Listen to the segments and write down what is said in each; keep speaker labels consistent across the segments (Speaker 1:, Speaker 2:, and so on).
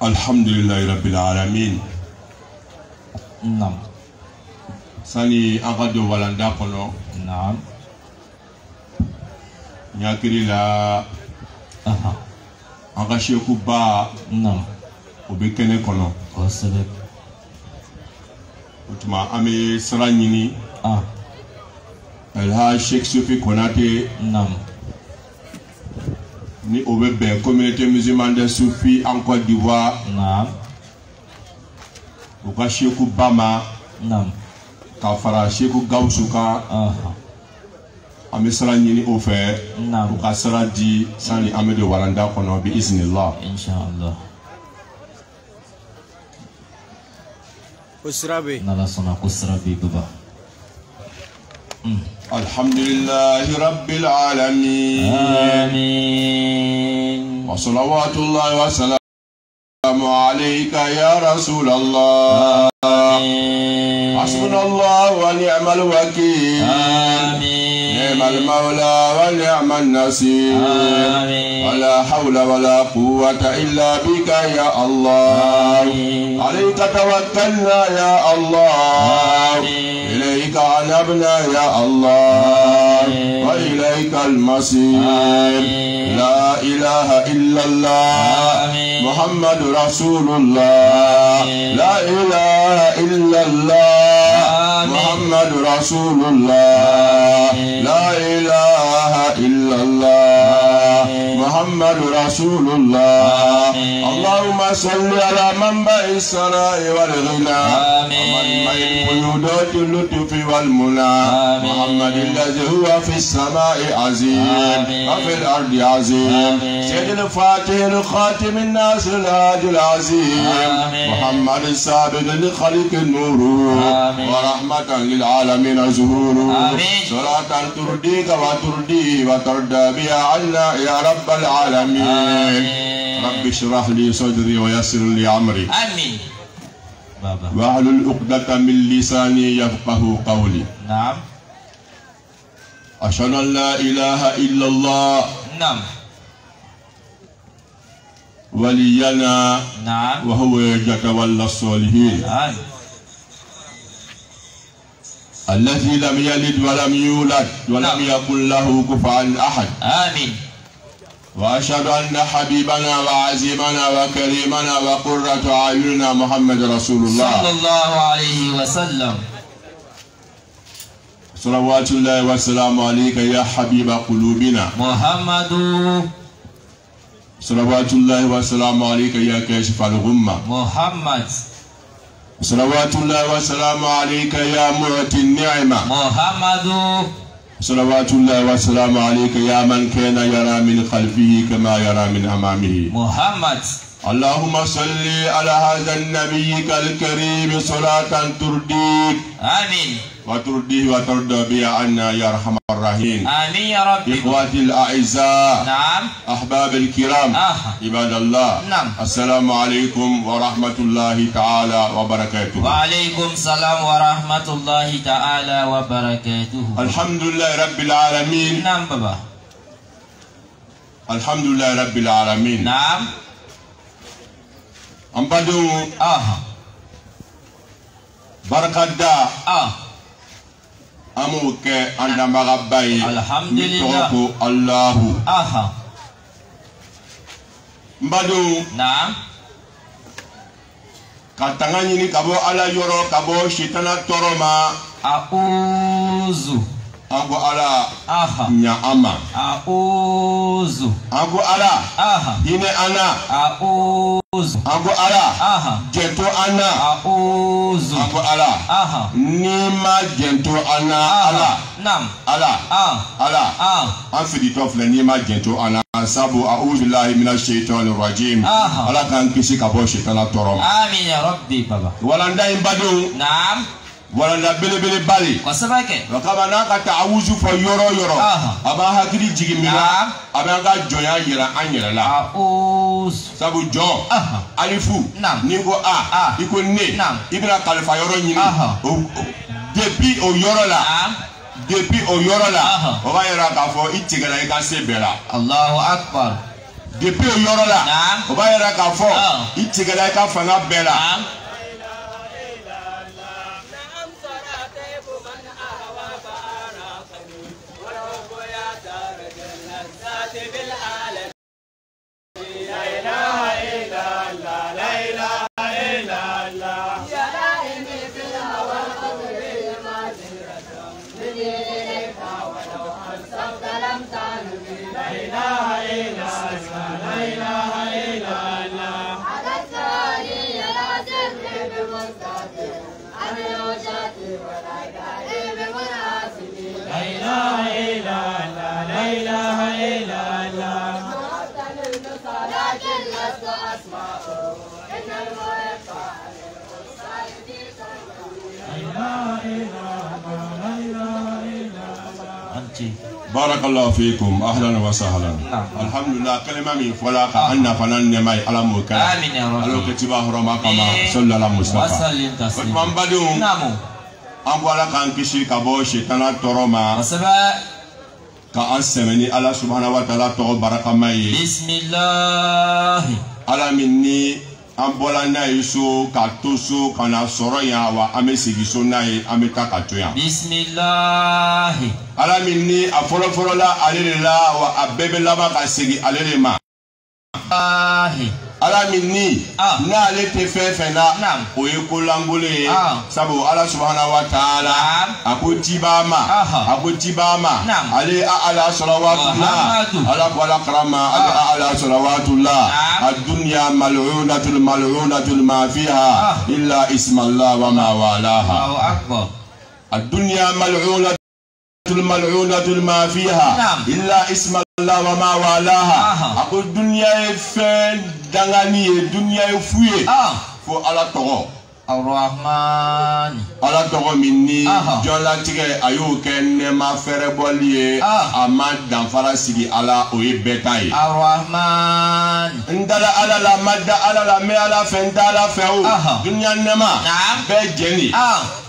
Speaker 1: Alhamdulillahi Rabbil Alamin.
Speaker 2: Naam.
Speaker 1: Sani akado walanda kono.
Speaker 2: Naam.
Speaker 1: Nyakiri la.
Speaker 2: Aha.
Speaker 1: Akasheku ba.
Speaker 2: Naam.
Speaker 1: Obekene kono.
Speaker 2: Kosebe.
Speaker 1: Utuma ame saranyini.
Speaker 2: Ah.
Speaker 1: Elha Sheikh Soufi Konate.
Speaker 2: Naam.
Speaker 1: Ni obebe communauté musulmane de Soufi en Côte d'Ivoire.
Speaker 2: Naam.
Speaker 1: Ukasheku bama.
Speaker 2: Naam.
Speaker 1: Kafara Sheku Gausuka.
Speaker 2: Aha.
Speaker 1: Ame saranyini ofe.
Speaker 2: Naam.
Speaker 1: Ukasara di sani ame de walanda kono bi iznillah.
Speaker 2: Inshallah.
Speaker 3: Kusrabi.
Speaker 2: Nala sona kusrabi baba.
Speaker 1: Alhamdulillahi Rabbil Alamin.
Speaker 2: Amin.
Speaker 1: Wa salawatullahi wa salamu alayka ya Rasulallah.
Speaker 2: Amin.
Speaker 1: Hasbunallahu wa ni'mal wakil.
Speaker 2: Amin.
Speaker 1: Ni'mal mawla wa ni'mal nasir.
Speaker 2: Amin.
Speaker 1: Wa la hawla wa la quwwata illa bika ya Allah.
Speaker 2: Amin.
Speaker 1: Alayka tawakkalna ya Allah.
Speaker 2: Amin.
Speaker 1: إليك عنبنا يا الله وإليك المصير لا إله إلا الله محمد رسول الله لا إله إلا الله محمد رسول الله لا إله إلا الله محمد رسول الله اللهم صل على منبع السراء والغنى ومنبع القيودات اللطف والمنى محمد الذي هو في السماء عظيم وفي الأرض عظيم سيد الفاتح الخاتم الناس الهادي العظيم محمد السابق لخلق النور ورحمة للعالمين ظهور صلاة ترديك وتردي وتردى بها عنا يا رب العالمين رب اشرح لي صدري ويسر لي أمري
Speaker 2: آمين. بابا.
Speaker 1: واحلل عقدة من لساني يفقه قولي.
Speaker 2: نعم.
Speaker 1: أشهد أن لا إله إلا الله.
Speaker 2: نعم.
Speaker 1: ولينا.
Speaker 2: نعم.
Speaker 1: وهو يتولى الصالحين.
Speaker 2: آمين.
Speaker 1: الذي لم يلد ولم يولد ولم يكن له كفوا أحد.
Speaker 2: آمين.
Speaker 1: وأشهد أن حبيبنا وعزيمنا وكريمنا وقرة أعيننا محمد رسول الله
Speaker 2: صلى الله عليه وسلم.
Speaker 1: صلوات الله وسلام عليك يا حبيب قلوبنا
Speaker 2: محمد.
Speaker 1: صلوات الله وسلام عليك يا كاشف الغمة
Speaker 2: محمد.
Speaker 1: صلوات الله وسلام عليك يا معطي النعمة
Speaker 2: محمد.
Speaker 1: صلوات الله وسلام عليك يا من كان يرى من خلفه كما يرى من أمامه
Speaker 2: محمد.
Speaker 1: اللهم صل على هذا النبي الكريم صلاة ترديك
Speaker 2: آمين.
Speaker 1: وترديه وترضى بها عنا يا أرحم الراحمين.
Speaker 2: آمين يا ربي.
Speaker 1: إخواتي الأعزاء.
Speaker 2: نعم.
Speaker 1: أحباب الكرام. عباد الله.
Speaker 2: نعم.
Speaker 1: السلام عليكم ورحمة الله تعالى وبركاته.
Speaker 2: وعليكم السلام ورحمة الله تعالى وبركاته.
Speaker 1: الحمد لله رب العالمين.
Speaker 2: نعم بابا.
Speaker 1: الحمد لله رب العالمين.
Speaker 2: نعم.
Speaker 1: أمبادو. بركة. أموك عندما غباي.
Speaker 2: الحمد لله.
Speaker 1: الله. Mbado.
Speaker 2: Naam.
Speaker 1: Katanga nyini kabo ala yoro kabo shitana toroma.
Speaker 2: Auzu.
Speaker 1: Ango ala. Nya ama.
Speaker 2: Auzu.
Speaker 1: Ango ala. Hine ana.
Speaker 2: Auzu.
Speaker 1: Ango ala. Jento ana.
Speaker 2: Auzu.
Speaker 1: Ango ala. Nima jento ana. Ala.
Speaker 2: Nam.
Speaker 1: Ala. Ala. Anfidi tofle nima jento ana. Sabu a'udhu billahi minash shaitanir rajim. Ala kan kisi kabo shitana toroma.
Speaker 2: Amin ya Rabbi baba.
Speaker 1: Walanda imbado.
Speaker 2: Naam.
Speaker 1: Walanda bele bali.
Speaker 2: Kwa sabake.
Speaker 1: Wakama naka ta'awuzu fa yoro. Aba hakiri jigimira. Aba nga joya yira anyira la.
Speaker 2: Auzu.
Speaker 1: Sabu jo. Alifu. Nigo a. Iko ne. Ibra kalifa yoro nyini. Depuis o yoro la. depuis au yɔrɔ la o b'a yira k'a fɔ i tigɛra i ka se bɛɛ la.
Speaker 2: Allahu Akbar.
Speaker 1: Depuis au yɔrɔ la o b'a yira k'a fɔ i tigɛra i ka fanga bɛɛ la. Barakallahu fiikum ahlan wa sahlan. Alhamdulillah kalima min fɔla ka an nafana nɛma ye Ala m'o kɛ.
Speaker 2: Amin ya rabbi.
Speaker 1: Ala kɛtiba hɔrɔma kama sallallahu Mustafa. O tuma n badenw an ko Ala k'an kisi ka bɔ sitana tɔɔrɔ ma. Ka an sɛmɛ ni Ala subhanahu wa ta'ala tɔgɔ barakama ye.
Speaker 2: Bismillah.
Speaker 1: Ala min ni an bɔla n'a ye so ka to so ka na sɔrɔ yan wa an bɛ segin so n'a ye an bɛ taa ka to yan.
Speaker 2: Bismillah.
Speaker 1: Ala min ni a fɔlɔfɔlɔ la ale de la wa a bɛɛ bɛ laban ka segin ale de ma. Ala min ni n'ale tɛ fɛn fɛn na o ye ko lankolon ye sabu Ala subhanahu wa ta'ala a ko jiba ma ale ala salawatullah ala ko ala karama ale ala salawatullah ad-dunya mal'unatul ma fiha illa ismallah wa ma walaha. Ad-dunya mal'unatul ma fiha illa ismallah wa ma walaha. Ako dunya ye fɛn dangani ye, dunya ye fu ye fo Ala tɔgɔ
Speaker 2: Ar-Rahman.
Speaker 1: Ala tɔgɔ min ni jɔnlatigɛ a y'o kɛ nɛma fɛrɛ bɔli ye a ma danfara sigi Ala o ye bɛɛ ta ye.
Speaker 2: Ar-Rahman.
Speaker 1: N dala Ala la n ma da Ala la n bɛ Ala fɛ n tɛ Ala fɛ o dunya nɛma bɛɛ jɛni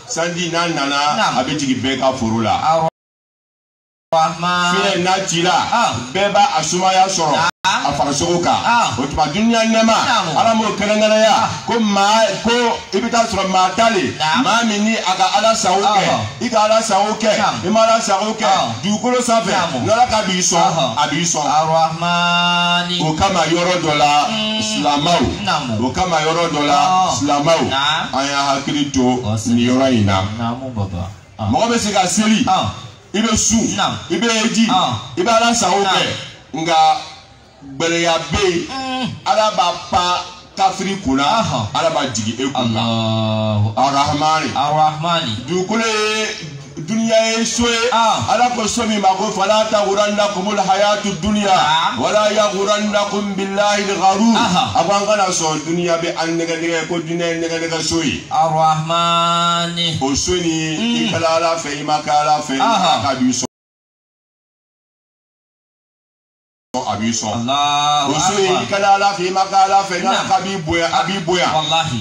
Speaker 1: sanji n'a nana a bɛ jigin bɛɛ ka foro la. Fiɲɛ n'a cira bɛɛ b'a a sumaya sɔrɔ a farisogo kan. O tuma dunya nɛma Ala m'o kɛrɛnkɛrɛnya ko maa ko i bɛ taa sɔrɔ maa ta le maa min ni a ka Ala sago kɛ i ka Ala sago kɛ i ma Ala sago kɛ dugukolo sanfɛ n'Ala ka b'i sɔn a b'i sɔn. O kama yɔrɔ dɔ la silamɛw an y'a hakili to nin yɔrɔ in na. Mɔgɔ bɛ se ka seli i bɛ su i bɛ heji i bɛ Ala sago kɛ nka gbɛlɛya bɛ yen Ala b'a pan kafiri kunna Ala b'a jigin e kunna. Ar-Rahmani dugukolo ye dunya ye so ye Ala ko so min ma ko fala taghurrannakumul hayatud dunya wala yaghurrannakum billahi al-gharur. A ko an kana sɔn dunya bɛ an nɛgɛ ko dunya ye nɛgɛ so ye.
Speaker 2: Ar-Rahmani
Speaker 1: o so ni i kɛla Ala fɛ i ma kɛ Ala fɛ Ala ka b'i sɔn. A b'i sɔn o so in i kɛla Ala fɛ i ma kɛ Ala fɛ n'Ala ka b'i bonya a b'i bonya.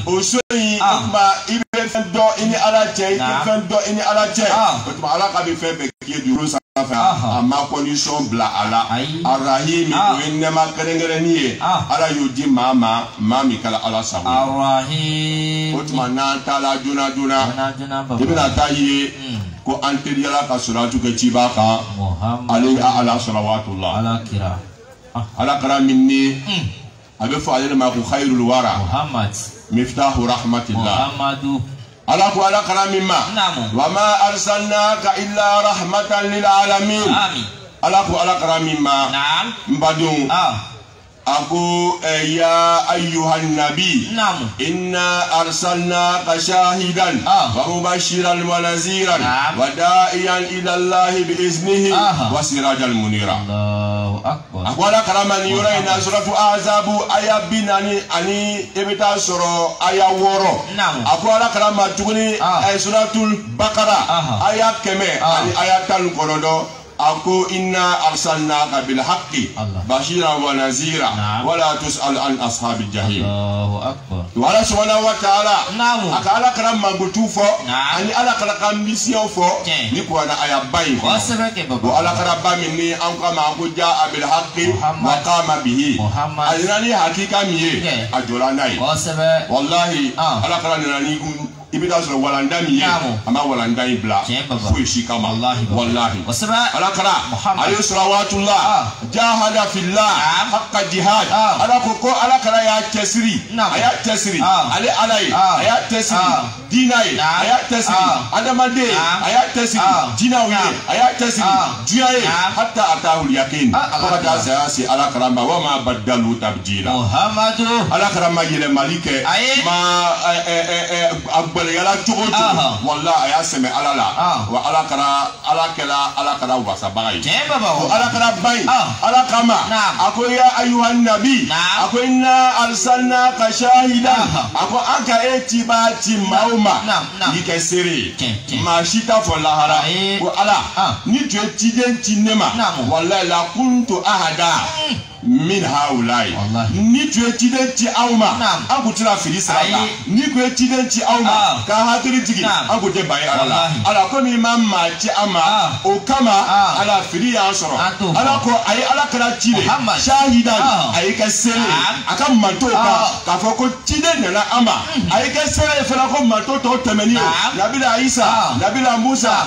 Speaker 1: O so in o tuma i bɛ fɛn dɔ i ni Ala cɛ i tɛ fɛn dɔ i ni Ala cɛ o tuma Ala ka bɛ fɛn bɛɛ k'i ye dugukolo sanfɛ a ma condition bila a la. Ar-Rahim o ye nɛɛma kɛrɛnkɛrɛnni ye Ala y'o di maa ma maa min kɛla Ala sago ye. O tuma n'an taara joona i bɛna taa ye ko an teriyala ka salatu kɛ ciba kan ale Ala salawatullah Ala kɛra min ni a bɛ fɔ ale de ma ko khairul wara miftahu rahmatillah. Ala ko Ala kɛra min ma wa ma arsalnaka illa rahmatan lil alamin. Ala ko Ala kɛra min ma n badenw ako ya ayyuhan nabi inna arsalnaka shahidan wa mubashiran wa naziran wa da'iyan ila Allah bi iznihi wa sirajan munira. Ako Ala karama ni yɔrɔ in na suratu Azabu aya 40 ani i bɛ taa sɔrɔ aya 6. Ako Ala karama tuguni suratul Baqara aya 100 ani aya 19. Ako inna arsalnaka bil haqqi bashiran wa nazira wala tus'al an ashabil jahim. Wala subhanahu wa ta'ala.
Speaker 2: Naam.
Speaker 1: Aka ala kara mangutu fo. Ani ala kara ka mission fo. Ni ko na aya bayi ko.
Speaker 2: Wasabake baba.
Speaker 1: Wa ala kara ba min ni an ka ma ko ja abil haqqi wa qama bihi. Ayani hakika miye ajola nai.
Speaker 2: Wasabe.
Speaker 1: Wallahi ala kara ni ibida so walanda miye ama walanda ibla. Ko ishika ma. Wallahi.
Speaker 2: Wasabe.
Speaker 1: Ala kara alayhi salawatullah jahada fillah haqqa jihad. Ala ko ala kara ya kesiri. Aya tesiri ale alai aya tesiri dinai aya tesiri adamade aya tesiri dinawi aya tesiri duyaye hatta atahul yaqin qada sayasi ala karamba wa ma badalu tabdila
Speaker 2: Muhammadu
Speaker 1: ala karamba yele malike ma agbele yala jogoto wallahi aya seme ala la wa ala kara wasabai ala kara bai ala kama akoya ayuhan nabi akoyna arsalna shahida ako aka etiba timauma dike sere mashita fo lahara ko ala ni tu etiden tinema wallahi la kuntu ahada min haulai ni tu etiden ti auma akutira filisaka ni ko etiden ti auma ka hatiri tigi akute bai ala ko mi mamma ti ama o kama ala fili ya soro ala ko ay ala kala tile shahidan ay ka sere aka manto ka fo ko tide nana ama ay ka sere fela ko manto to temeni nabila Isa nabila Musa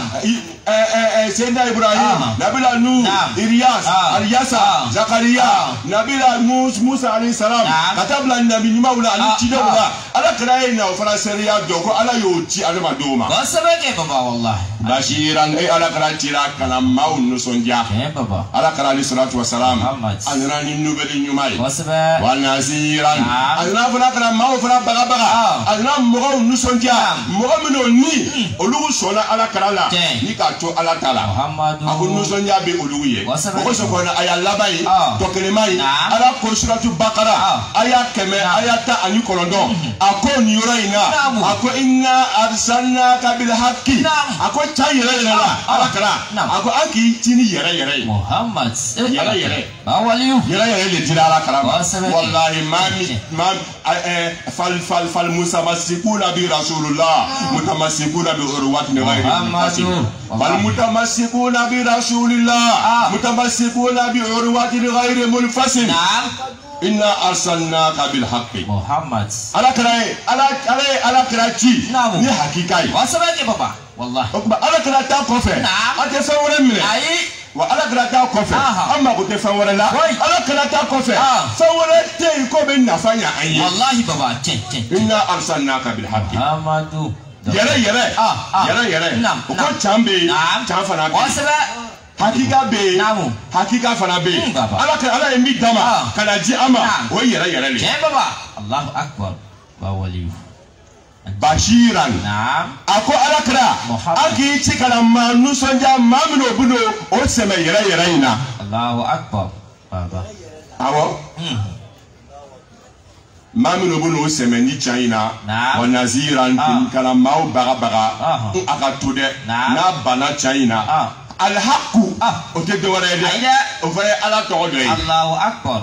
Speaker 1: Sayyidina Ibrahim nabila Nuh Ilyas Alyasa Zakaria nabila Musa alayhi salam katabla nabi maula ali tide wala ala kala ina fara sere ya dogo ala yoti alama doma
Speaker 2: wasabake baba wallahi
Speaker 1: bashiran ala kala tira kana maun nusonja
Speaker 2: baba
Speaker 1: ala kala alayhi salatu wassalam anrani nubeli nyumai
Speaker 2: wasabe
Speaker 1: wa naziran anna fana kana maun fana baga anna mogo nusonja mogo mino ni olugu sona ala kala la ni ka to ala tala
Speaker 2: Muhammadu
Speaker 1: aku nusonja be olugu ye mogo so kona aya labai to kelemai ala ko suratu bakara aya keme aya ta ani kolondo ako ni yoro ina ako inna arsalnaka bil haqqi ako cha yere la ala kala ako anki tini yere
Speaker 2: Muhammad
Speaker 1: yere
Speaker 2: bawaliyu
Speaker 1: yere le dira ala kala wallahi fal musamassikuna bi rasulullah mutamassikuna bi urwatin ghayri munfasil fal mutamassikuna bi rasulillah mutamassikuna bi urwatin ghayri munfasil inna arsalnaka bil haqqi
Speaker 2: Muhammad
Speaker 1: ala kara ci ni hakikai
Speaker 2: wasabake baba wallahi
Speaker 1: ala kara ta kofe ate sawore mine wa ala kara ta kofe amma ko te sawore la ala kara ta kofe sawore te ko be nafanya anye
Speaker 2: wallahi baba chen
Speaker 1: inna arsalnaka bil haqqi
Speaker 2: Muhammadu
Speaker 1: yere ko chambe chamfana be
Speaker 2: wasabe
Speaker 1: hakika be hakika fana be ala yemi dama kana ji ama o yere le
Speaker 2: baba Allahu akbar bawali
Speaker 1: bashiran ako alakra aki chikala manu sonja mamno buno o seme yere ina
Speaker 2: Allahu akbar baba
Speaker 1: awo mamno buno o seme ni chaina wa naziran kala mau baga aka tude na bana chaina alhaqu o te de wara de o fa ala to do
Speaker 2: Allahu akbar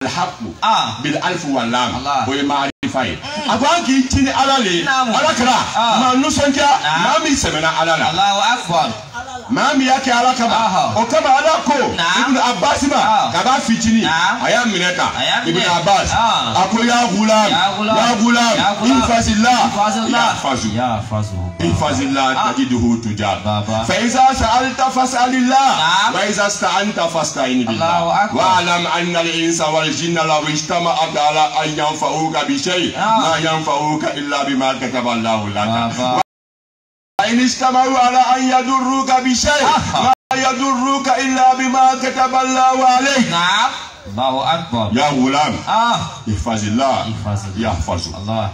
Speaker 1: alhaqu bil alf wal lam o ma'rifai abanki tini alale alakra ma nusonja mami semena alala
Speaker 2: Allahu akbar
Speaker 1: mami yake alakaba o kama alako ibn Abbas ma kaba fitini aya mineta ibn Abbas ako ya gulam infazillah tajiduhu tujab fa iza sa'alta fas'alillah wa iza sta'anta fasta'in billah wa alam anna al-insa wal jinna law ijtama'at ala an yanfa'uka bi shay ma yanfa'uka illa bima kataba Allahu lak إن استمعوا على أن يضروك بشيء ما يضروك إلا بما كتب الله عليك
Speaker 2: الله أكبر
Speaker 1: يا غلام احفظ الله يحفظك
Speaker 2: الله.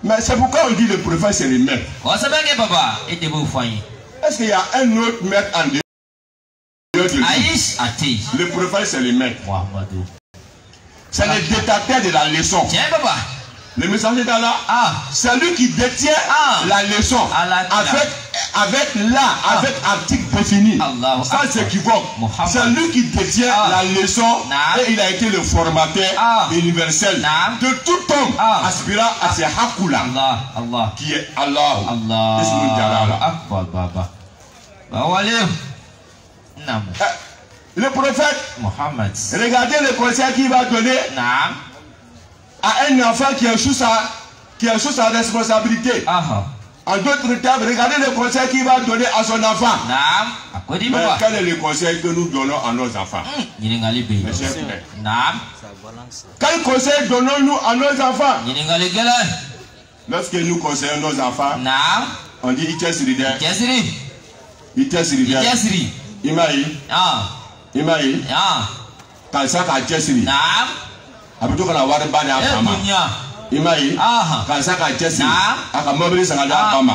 Speaker 1: Mais c'est pourquoi on dit le prophète c'est le maître. Est-ce qu'il y a un autre maître en dehors de lui? Le prophète c'est le maître. C'est le détecteur de la leçon. Le messager d'Allah, c'est lui qui détient la leçon avec article défini. Ça c'est équivoque. C'est lui qui détient la leçon et il a été le formateur universel de tout homme aspirant à ces hakula qui est Allah. Le prophète, regardez le conseil qu'il va donner à un enfant qui est sous sa responsabilité. En d'autres termes, regardez le conseil qu'il va donner à son enfant. Mais quel est le conseil que nous donnons à nos enfants? Quel conseil donnons-nous à nos enfants? Lorsque nous conseillons nos enfants, on dit Imaï, quand ça a Jessiri, Abdou Kalawar Bana Fama, Imaï, quand ça a Jessiri, Aka Mobili Sagada Bama,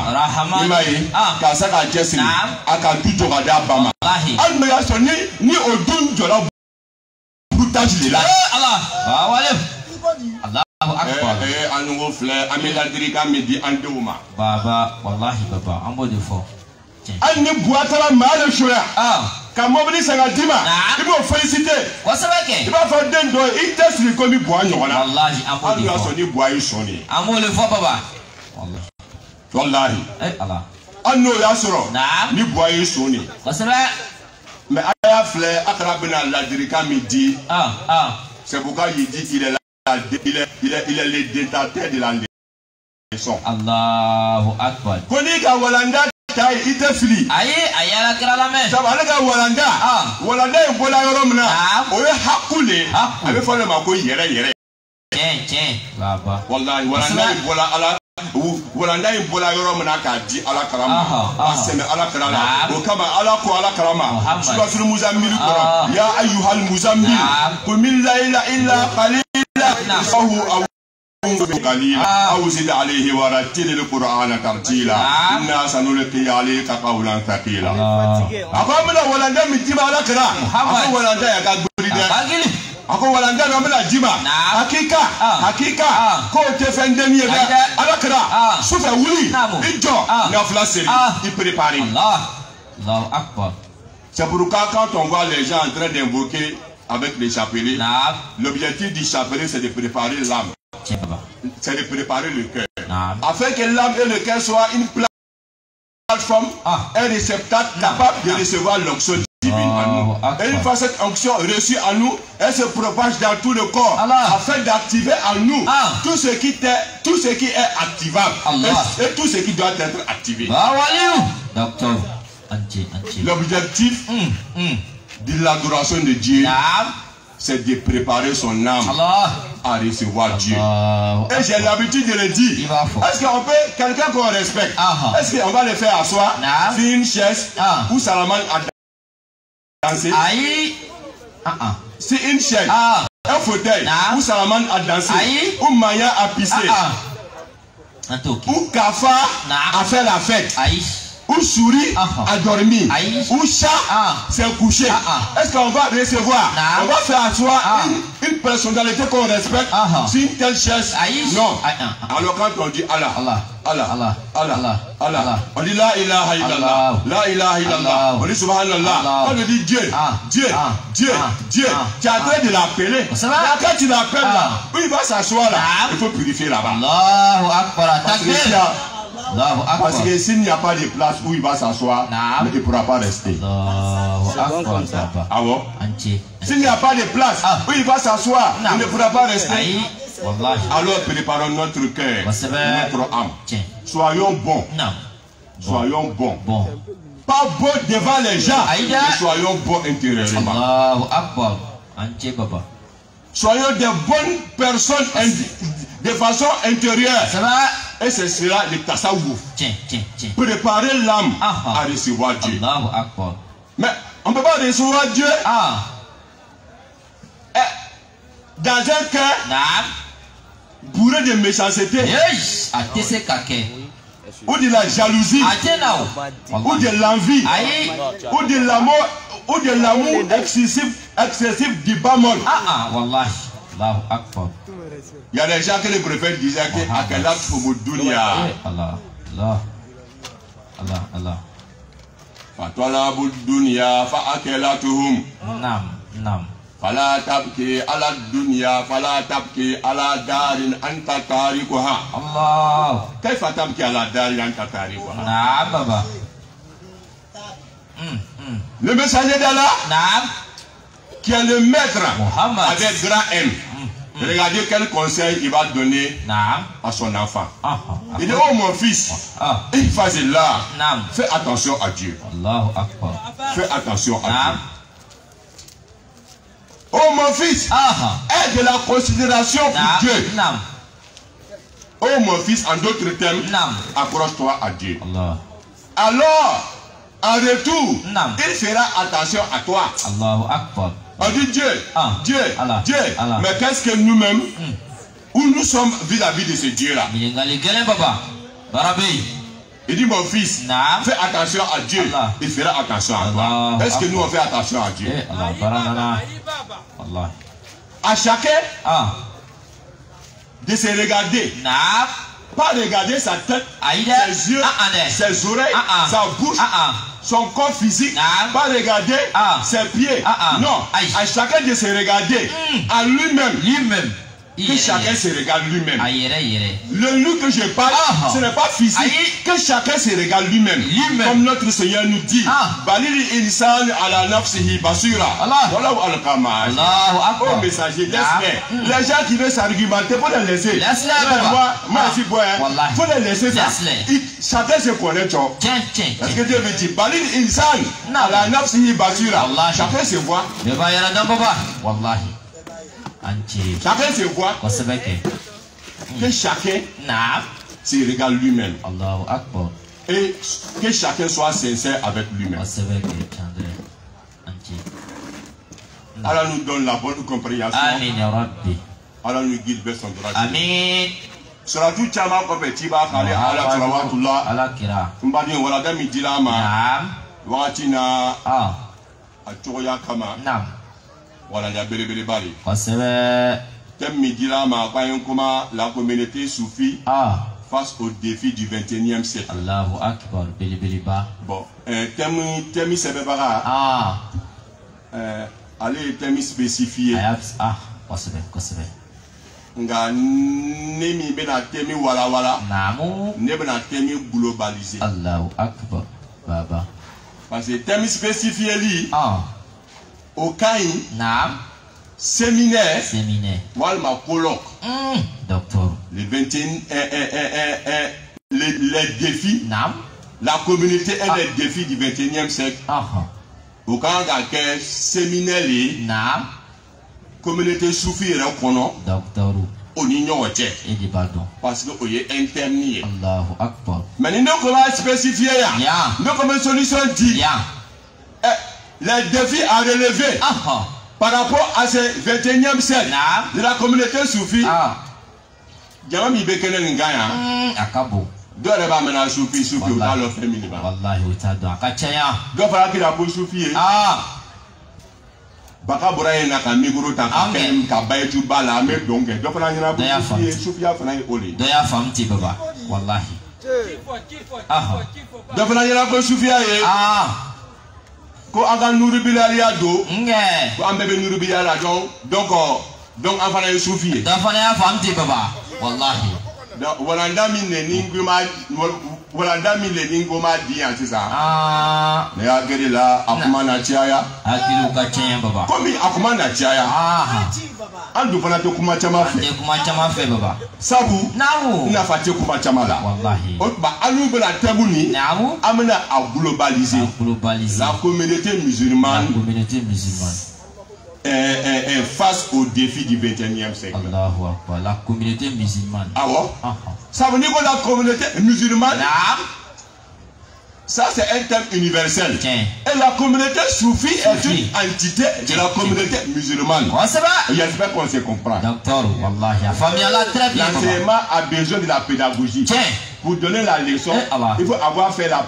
Speaker 1: Imaï, quand ça a Jessiri, Aka Tuto Gada Bama. Almeya Soni, ni Odun Jola Boutage Lila. Allah Akbar. Un nouveau flair, Améladrika Medi Andouma.
Speaker 2: Baba, Wallahi Baba, un mot de fort.
Speaker 1: An ni Boatala Mal Choya. Quand Mobili Sagadima, il faut féliciter. Il va faire d'un doigt, il teste le commis Boignon.
Speaker 2: Wallahi, un mot de fort. Un mot de fort, Baba.
Speaker 1: Wallahi.
Speaker 2: Allah.
Speaker 1: An no Yasoro. Ni Boignon Soni. Mais Aya Flair, Akrabena Ladrika Midi. C'est pourquoi il dit qu'il est là. Il est le détateur de la leçon.
Speaker 2: Allahu Akbar.
Speaker 1: Konika Walanda il te fili.
Speaker 2: Aïe, aïe, la caramel.
Speaker 1: Ça va aller à Walanda. Walanda est pour la Romana. On est hakoulé. Avec le Mako Yere.
Speaker 2: Tiens, Baba.
Speaker 1: Wallahi, Walanda est pour la Walanda est pour la Romana qui a dit à la Karama. Aseme à la Karama. Okama à la Ko à la Karama. Tu vas sur Mouzamil. Ya Ayuhal Mouzamil. Kumil la illa qalil. أو زد عليه ورتل القرآن ترتيلا إنا سنلقي عليك قولا ثقيلا أقامنا ولندا متيما على كرا أقام ولندا يا كبريدا أقام ولندا نعمل جيما حقيقة كو تفندني على كرا سوف ولي إنجو نفلا سري يبريباري
Speaker 2: الله أكبر.
Speaker 1: C'est pourquoi quand on voit les gens en train d'invoquer avec les chapelets, l'objectif du chapelet c'est de préparer l'âme. C'est de préparer le cœur. Afin que l'âme et le cœur soient une plateforme, un réceptacle capable de recevoir l'onction divine en nous. Et une fois cette onction reçue en nous, elle se propage dans tout le corps afin d'activer en nous tout ce qui est activable et tout ce qui doit être activé. L'objectif de l'adoration de Dieu, c'est de préparer son âme à recevoir Dieu. Et j'ai l'habitude de le dire. Est-ce qu'on peut, quelqu'un qu'on respecte, est-ce qu'on va le faire asseoir sur une chaise où Salaman a dansé? C'est une chaise, un fauteuil où Salaman a dansé, où Maya a pissé, où Kafa a fait la fête, où souris a dormi, où chat s'est couché. Est-ce qu'on va recevoir, on va faire asseoir une personnalité qu'on respecte sur une telle chaise? Non. Alors quand on dit Allah, on dit la ilaha illallah, la ilaha illallah, on dit subhanallah, on dit Dieu. Tu es en train de l'appeler. Quand tu l'appelles là, où il va s'asseoir là, il faut purifier là-bas. Parce que s'il n'y a pas de place où il va s'asseoir, il ne pourra pas rester. S'il n'y a pas de place où il va s'asseoir, il ne pourra pas rester. Alors préparons notre cœur, notre âme. Soyons bons. Soyons bons. Pas bons devant les gens, mais soyons bons intérieurement. Soyons des bonnes personnes de façon intérieure. Et ce sera le tasawwuf. Préparer l'âme à recevoir Dieu. Mais on ne peut pas recevoir Dieu dans un cœur bourré de méchanceté, ou de la jalousie, ou de l'envie, ou de l'amour excessif du bas monde.
Speaker 2: Allahu Akbar.
Speaker 1: Il y a des gens que le prophète disait que Akalat Dunya.
Speaker 2: Allah, Allah, Allah, Allah.
Speaker 1: Fatwalabu dunya fa akalatuhum.
Speaker 2: Nam, nam.
Speaker 1: Fala tabki ala dunya, fala tabki ala darin anta tarikuha.
Speaker 2: Allah.
Speaker 1: Kaifa tabki ala darin anta tarikuha?
Speaker 2: Naam, baba.
Speaker 1: Le messager d'Allah,
Speaker 2: Naam.
Speaker 1: qui est le maître
Speaker 2: Muhammad.
Speaker 1: avec grand M. Regardez quel conseil il va donner
Speaker 2: Naam.
Speaker 1: à son enfant. Il dit,
Speaker 2: Il
Speaker 1: oh mon fils, il faisait là.
Speaker 2: Naam.
Speaker 1: Fais attention à Dieu.
Speaker 2: Allahu Akbar.
Speaker 1: Fais attention à
Speaker 2: Naam.
Speaker 1: Dieu. Oh mon fils, aie de la considération pour Dieu.
Speaker 2: Naam.
Speaker 1: Oh mon fils, en d'autres termes,
Speaker 2: Naam.
Speaker 1: accroche-toi à Dieu.
Speaker 2: Allah.
Speaker 1: Alors, en retour,
Speaker 2: Naam.
Speaker 1: il fera attention à toi.
Speaker 2: Allahu Akbar.
Speaker 1: On dit Dieu, Dieu,
Speaker 2: Allah.
Speaker 1: Dieu.
Speaker 2: Allah.
Speaker 1: Mais qu'est-ce que nous-mêmes, où nous sommes vis-à-vis de ce Dieu-là? Il dit mon fils,
Speaker 2: Naam.
Speaker 1: fais attention à Dieu.
Speaker 2: Allah.
Speaker 1: Il fera attention à toi.
Speaker 2: Allah.
Speaker 1: Est-ce que nous on fait attention à Dieu?
Speaker 2: Allah.
Speaker 1: À chacun de se regarder.
Speaker 2: Naam.
Speaker 1: Pas regarder sa tête, ses yeux, ses oreilles, sa bouche, son corps physique. Pas regarder ses pieds. Non, à chacun de se regarder à lui-même. Que chacun se regarde lui-même. Le nous que je parle, ce n'est pas physique. Que chacun se regarde lui-même. Comme notre Seigneur nous dit. Balil insan ala nafsihi basira. Voilà où al-Qamar. Oh messager, laisse-les. Les gens qui veulent s'argumenter, il faut les laisser. Moi aussi, il faut les laisser ça. Chacun se connaît. Parce que Dieu veut dire, Balil insan ala nafsihi basira. Chacun se voit. Chacun se voit. Que chacun se regarde lui-même. Et que chacun soit sincère avec lui-même. Allah nous donne la bonne compréhension. Allah nous guide vers son droit.
Speaker 2: Amin.
Speaker 1: Surtout Chama Kopetiba Kale Allah Tarawatullah. Mbadi wala dami dilama. Wakati na atoya kama. Voilà, il y a belé bali. Thème dilama comment la communauté soufie face aux défis du 21e siècle.
Speaker 2: Allahu Akbar, belé ba.
Speaker 1: Bon, thème c'est bébara. Allez, thème spécifié. Nga nemi bena thème wala.
Speaker 2: Namu.
Speaker 1: Ne bena thème globalisé.
Speaker 2: Allahu Akbar, baba.
Speaker 1: Parce que thème spécifié li. Au CAI, séminaire, Walma colloque,
Speaker 2: docteur,
Speaker 1: les 21, les défis, la communauté et les défis du 21e siècle. Au Canada, séminaire, communauté soufie et reconnaît, docteur, on ignore, parce que vous êtes interné.
Speaker 2: Allahu Akbar.
Speaker 1: Mais nous comment spécifier, nous comment solution dit. Les défis à relever par rapport à ce 21e siècle de la communauté soufie. Jamami Bekene Ngaya.
Speaker 2: Akabo.
Speaker 1: Deux reba mena soufi ou dans leur famille.
Speaker 2: Wallahi utado akachaya.
Speaker 1: Deux fera qu'il a pour soufi. Baka Boraye na kamiguru ta kakem kabaitu bala me donc deux fera qu'il a pour soufi a fera oli.
Speaker 2: Doya famti baba. Wallahi.
Speaker 1: Deux fera qu'il a pour soufi a ko aga nuru bilaliya do ko ambebe nuru bilala donc afana yusufi
Speaker 2: da fana ya famti baba wallahi
Speaker 1: da walanda min ne ningoma diya sisa ne ya gari la akuma na chiaya
Speaker 2: akilu ka chen baba
Speaker 1: komi akuma na chiaya andu fana to kuma chama fe
Speaker 2: baba
Speaker 1: sabu
Speaker 2: nawo
Speaker 1: na fate kuma chama la
Speaker 2: wallahi
Speaker 1: ba anu bela tabuni
Speaker 2: nawo
Speaker 1: amena a globaliser la communauté musulmane face aux défis du 21e siècle.
Speaker 2: Allahu Akbar, la communauté musulmane.
Speaker 1: Ah bon? Ça veut dire que la communauté musulmane, ça c'est un thème universel. Et la communauté soufie est une entité de la communauté musulmane. J'espère qu'on se comprend. L'enseignement a besoin de la pédagogie. Pour donner la leçon, il faut avoir fait la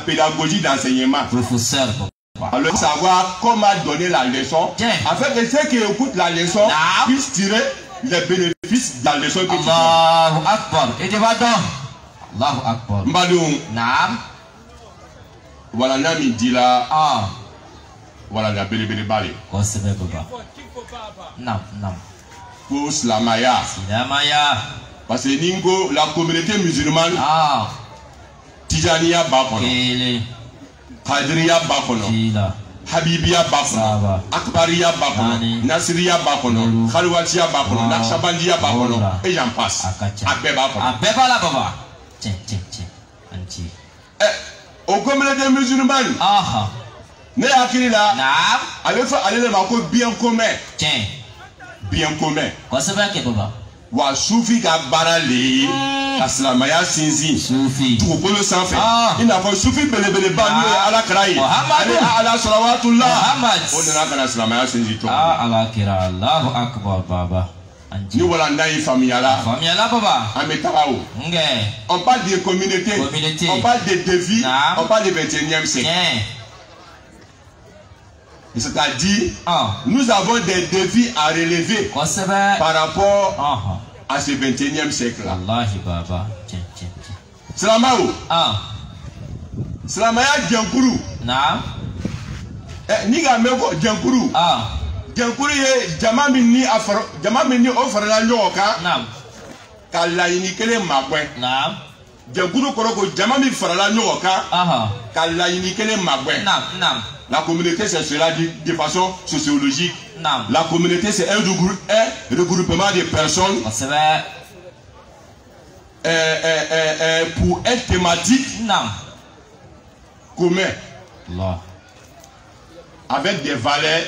Speaker 1: pédagogie d'enseignement.
Speaker 2: Professeur.
Speaker 1: Alors savoir comment donner la leçon, afin que ceux qui écoutent la leçon puissent tirer les bénéfices de la leçon que tu donnes.
Speaker 2: Allahu Akbar. Et tu vas donc. Allahu Akbar.
Speaker 1: Mbaloum.
Speaker 2: Naam.
Speaker 1: Voilà Nami dit là. Voilà la belle balé.
Speaker 2: Quoi c'est bien papa. Naam.
Speaker 1: Pour Slamaya.
Speaker 2: Slamaya.
Speaker 1: Parce que Ningo, la communauté musulmane. Tijaniya Bakono. Kadriya Bakono. Habibiya Bakono. Akbariya Bakono. Nasiriya Bakono. Khalwatiya Bakono. Nakshabandiya Bakono. Et j'en passe. Abeba Bakono.
Speaker 2: Abeba la baba. Tiens. Anti.
Speaker 1: Aux communautés musulmanes. Ne akili là. Allez le marco bien commun.
Speaker 2: Tiens.
Speaker 1: Bien commun.
Speaker 2: Quoi c'est bien que baba?
Speaker 1: Wa Soufi ka barali. Aslamaya sinzi.
Speaker 2: Soufi.
Speaker 1: Troupeau le sang fait. Il n'a pas Soufi belebele banu ala kraï. Allez ala salawatullah.
Speaker 2: Muhammad.
Speaker 1: On n'a qu'à Aslamaya sinzi tout.
Speaker 2: ala kira Allahu Akbar baba.
Speaker 1: Nous voilà dans une famille là.
Speaker 2: Famille là baba.
Speaker 1: Ametarao. On parle de communauté. On parle de défis. On parle du 21e siècle. C'est-à-dire, nous avons des défis à relever par rapport à ce 21e siècle-là. Salamao. Salamaya Djankuru. Niga meko Djankuru. Djankuru ye jamamini ofrala nyoka. Kala inikele mabwe. Djankuru koroko jamami frala nyoka. Kala inikele mabwe. La communauté, c'est cela de façon sociologique. La communauté, c'est un regroupement de personnes pour une thématique commune. Avec des valeurs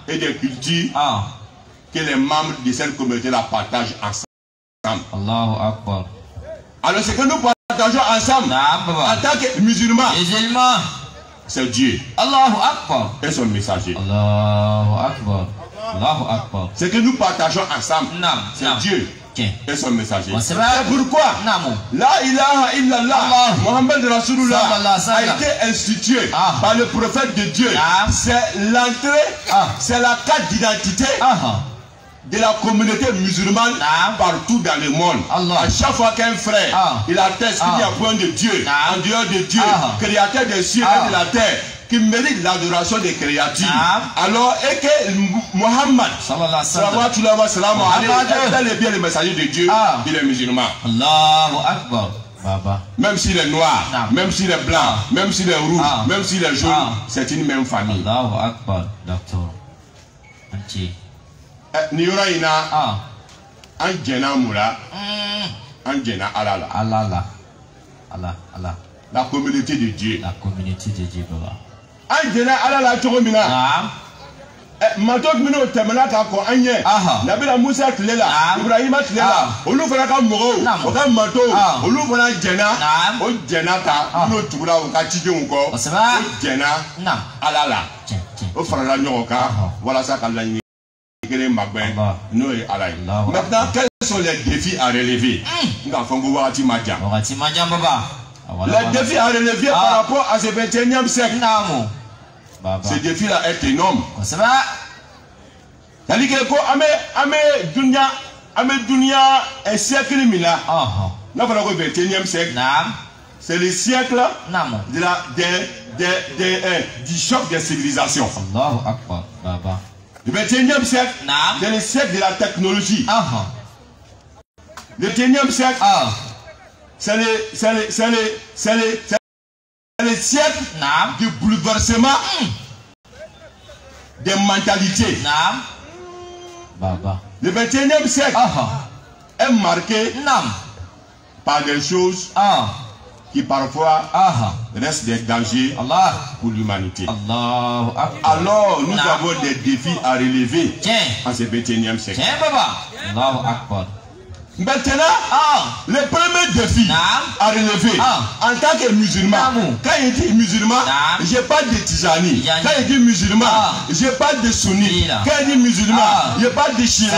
Speaker 1: et des cultures que les membres de cette communauté-là partagent ensemble.
Speaker 2: Allahu Akbar.
Speaker 1: Alors, ce que nous partageons ensemble en tant que musulmans, c'est Dieu.
Speaker 2: Allahu Akbar.
Speaker 1: Et son messager.
Speaker 2: Allahu Akbar. Allahu Akbar.
Speaker 1: Ce que nous partageons ensemble, c'est Dieu et son messager. C'est pourquoi la ilaha illallah Muhammad Rasulullah a été institué par le prophète de Dieu. C'est l'entrée, c'est la carte d'identité de la communauté musulmane partout dans le monde. À chaque fois qu'un frère il atteste qu'il y a point de Dieu en dehors de Dieu, créateur des cieux et de la terre, qui mérite l'adoration des créatures, alors et que Muhammad est bien le messager de Dieu, il est musulman.
Speaker 2: Allahu Akbar. Baba.
Speaker 1: Même s'il est noir, même s'il est blanc, même s'il est rouge, même s'il est jaune, c'est une même famille.
Speaker 2: Allahu Akbar, docteur. Anti.
Speaker 1: Niura ina Anjena Moula Anjena Alala.
Speaker 2: Allah.
Speaker 1: La communauté de Dieu.
Speaker 2: La communauté de Dieu, Baba.
Speaker 1: Anjena Alala Choromina. Matok mino temena ka ko anye. Nabila Musa Tlela, Ibrahima Tlela. Olu fana ka mogo, o ka mato, olu fana jena, o jena ta, no tugula o ka tije unko. O jena Alala. O fana la nyoka, wala sa ka la maintenant, quels sont les défis à relever? Les défis à relever par rapport à ce 21e siècle. Ce défi-là est énorme. C'est-à-dire que ame dunia un siècle mila. Nous avons le 21e siècle. C'est le siècle du choc des civilisations.
Speaker 2: Allahu Akbar, Baba.
Speaker 1: Le 21e siècle, c'est le siècle de la technologie. Le 21e siècle, c'est le siècle du bouleversement des mentalités. Le 21e siècle est marqué par des choses qui parfois restent des dangers pour l'humanité. Alors nous avons des défis à relever en ce 21e siècle. Maintenant, le premier défi à relever en tant que musulman, quand il dit musulman, je parle de Tijani. Quand il dit musulman, je parle de Sunni. Quand il dit musulman, je parle de Shiri.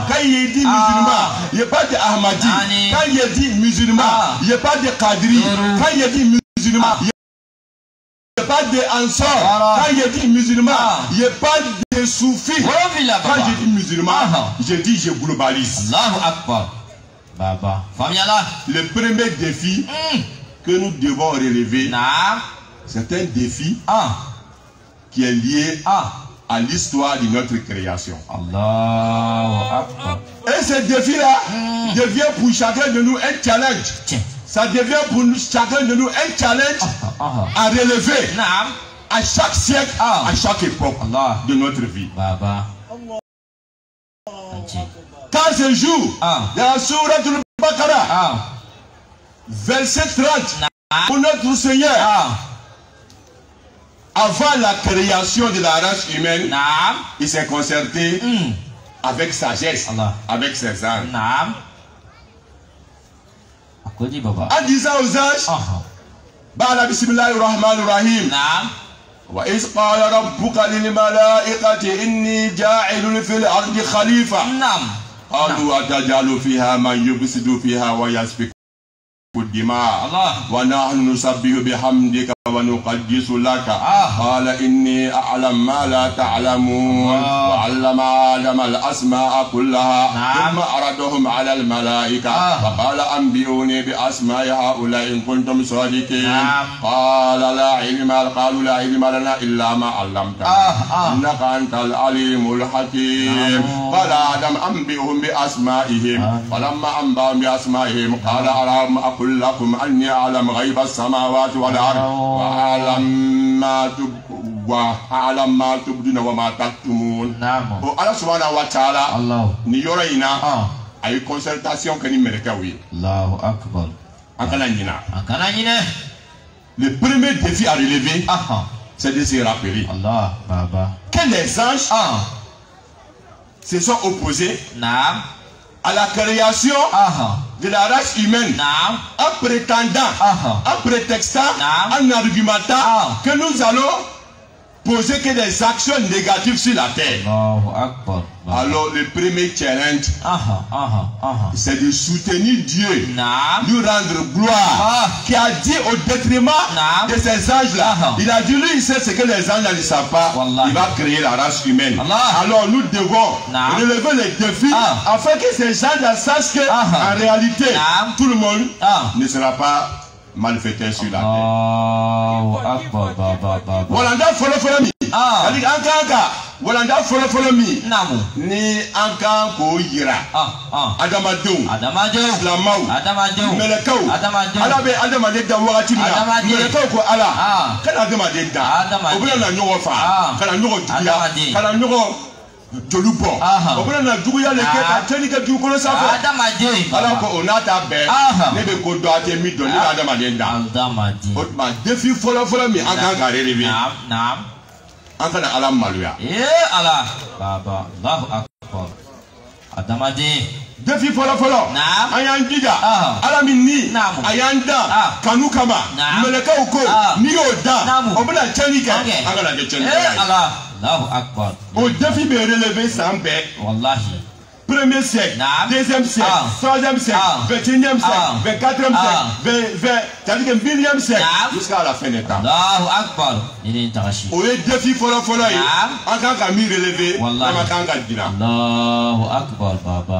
Speaker 1: Quand il dit musulman, je parle de Ahmadi. Quand il dit musulman, je parle de Qadri. Quand il dit musulman, je pas des ansars. Quand je dis musulman, il n'y a pas de soufis. Quand je dis musulman, je dis je globalise.
Speaker 2: Allahu Akbar. Baba.
Speaker 1: Le premier défi que nous devons relever, c'est un défi qui est lié à l'histoire de notre création.
Speaker 2: Allahu Akbar.
Speaker 1: Et ce défi-là devient pour chacun de nous un challenge. Ça devient pour chacun de nous un challenge à relever à chaque siècle, à chaque époque de notre vie. Quand ce jour, dans la sourate al-Baqarah, verset 30, pour notre Seigneur, avant la création de la race humaine, il s'est concerté avec sagesse, avec ses anges. En disant aux anges, Bala bismillahir rahmanir rahim. Wa iz qala rabbuka lil malaikati inni ja'ilun fil ardi khalifa. Qalu atajalu fiha man yufsidu fiha wa yasfiku الدماء ونحن نسبح بحمدك ونقدس لك قال إني أعلم ما لا تعلمون وعلم آدم الأسماء كلها ثم أردهم على الملائكة فقال أنبئوني بأسماء هؤلاء إن كنتم صادقين قال لا علم قالوا لا علم لنا إلا ما علمتنا إنك أنت العليم الحكيم قال آدم أنبئهم بأسمائهم فلما أنبأهم بأسمائهم قال ألم أقل لكم أني أعلم غيب السماوات والأرض وأعلم ما تبدون وما تكتمون. Allah subhanahu wa ta'ala ni yoro ina ay consultation que ni mereka wi.
Speaker 2: Allahu Akbar.
Speaker 1: Akana nyina. Le premier défi à relever, c'est de se rappeler que les anges se sont opposés à la création de la race humaine en prétendant, en prétextant, en argumentant que nous allons poser que des actions négatives sur la terre. Alors le premier challenge, c'est de soutenir Dieu, lui rendre gloire, qui a dit au détriment de ces anges-là. Il a dit, lui, il sait ce que les anges ne savent pas. Il va créer la race humaine. Alors nous devons relever les défis afin que ces gens-là sachent que en réalité, tout le monde ne sera pas malfaiteur sur la terre. Walanda follow mi. Ali ankanka. Walanda follow mi. Ni ankan ko yira. Adamadenw. Islamaw. Melekaw. Ala bɛ adamaden da wagati min na. Melekaw ko ala. Kana adamaden da. O bɛna na ɲɔgɔn fa. Kana ɲɔgɔn juguya. Kana ɲɔgɔn jolu bɔ. O bɛna na juguya le kɛ ka tiɲɛni kɛ dugukolo sanfɛ. Ala ko o n'a ta bɛɛ. Ne bɛ ko dɔn a tɛ min dɔn ne bɛ adamaden da. O tuma défi fɔlɔ min an kan ka relever. An kana ala maloya.
Speaker 2: Ala. Baba. Allahu Akbar. Adamaden.
Speaker 1: Défi fɔlɔ. An y'an jija. Ala min ni a y'an dan kanu kama. Mɛlɛkɛw ko n'i y'o dan o bɛna tiɲɛni kɛ. An kana kɛ tiɲɛnikɛla ye.
Speaker 2: Allahu Akbar.
Speaker 1: Au défi de relever san bɛɛ.
Speaker 2: Wallahi.
Speaker 1: Premier siècle, deuxième siècle, troisième siècle, 21e siècle, 24e siècle, c'est-à-dire que 1000e siècle, jusqu'à la fin des temps.
Speaker 2: Allahu Akbar.
Speaker 1: Au défi fɔlɔ yi, an kan ka min relever, an kan ka dira.
Speaker 2: Allahu Akbar, baba.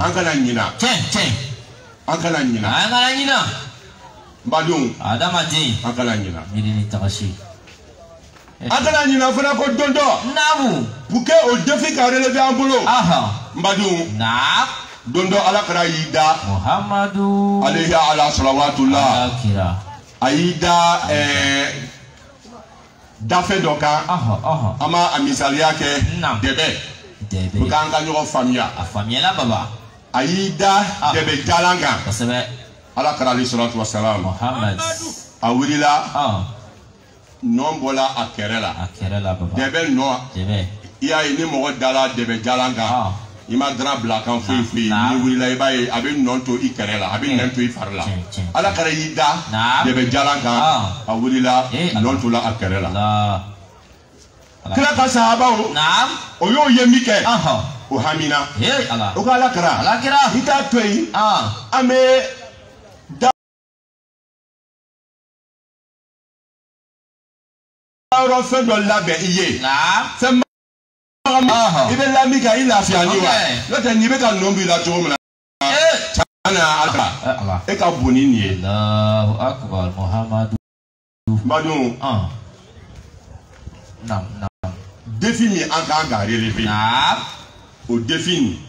Speaker 1: An kana ɲina. An kana ɲina. Badenw.
Speaker 2: Adamaden.
Speaker 1: An kana ɲina. An kana ɲina fana ko don dɔ. Pour que au défi ka relever an bolo. Badenw. Don dɔ Ala kira y'i da.
Speaker 2: Muhammadu.
Speaker 1: Alayhi ala salawatullah. A y'i da dafe dɔ kan. An ma a misaliya kɛ dɛbɛ. Pour que an ka ɲɔgɔn faamuya.
Speaker 2: A faamuyala baba.
Speaker 1: A y'i da dɛbɛ jalan kan.
Speaker 2: Kosɛbɛ.
Speaker 1: Ala kira alayhi salatu wa salam.
Speaker 2: Muhammad.
Speaker 1: A wulila. Nɔn bɔla a kɛrɛ la.
Speaker 2: Baba.
Speaker 1: Dɛbɛ nɔ. I y'a ye ni mɔgɔ dala dɛbɛ jalan kan. I ma dara bila kan foyi foyi. Ni wulila i b'a ye a bɛ nɔn to i kɛrɛ la. A bɛ nɛn to i fari la. Ala kira y'i da dɛbɛ jalan kan. A wulila nɔn tola a kɛrɛ la. Kira ka sahabaw. O y'o ye min kɛ. O hamina. O ko Ala kira. I t'a to yen. An bɛ refait de la baie.
Speaker 2: Naam.
Speaker 1: C'est marrant. Il est là, il a fait un niveau. L'autre niveau quand l'homme il a tourné. Allah. Et quand bonini.
Speaker 2: Allahu Akbar Muhammadu.
Speaker 1: Badou.
Speaker 2: Naam.
Speaker 1: Défini en tant qu'à relever.
Speaker 2: Naam.
Speaker 1: Au défini.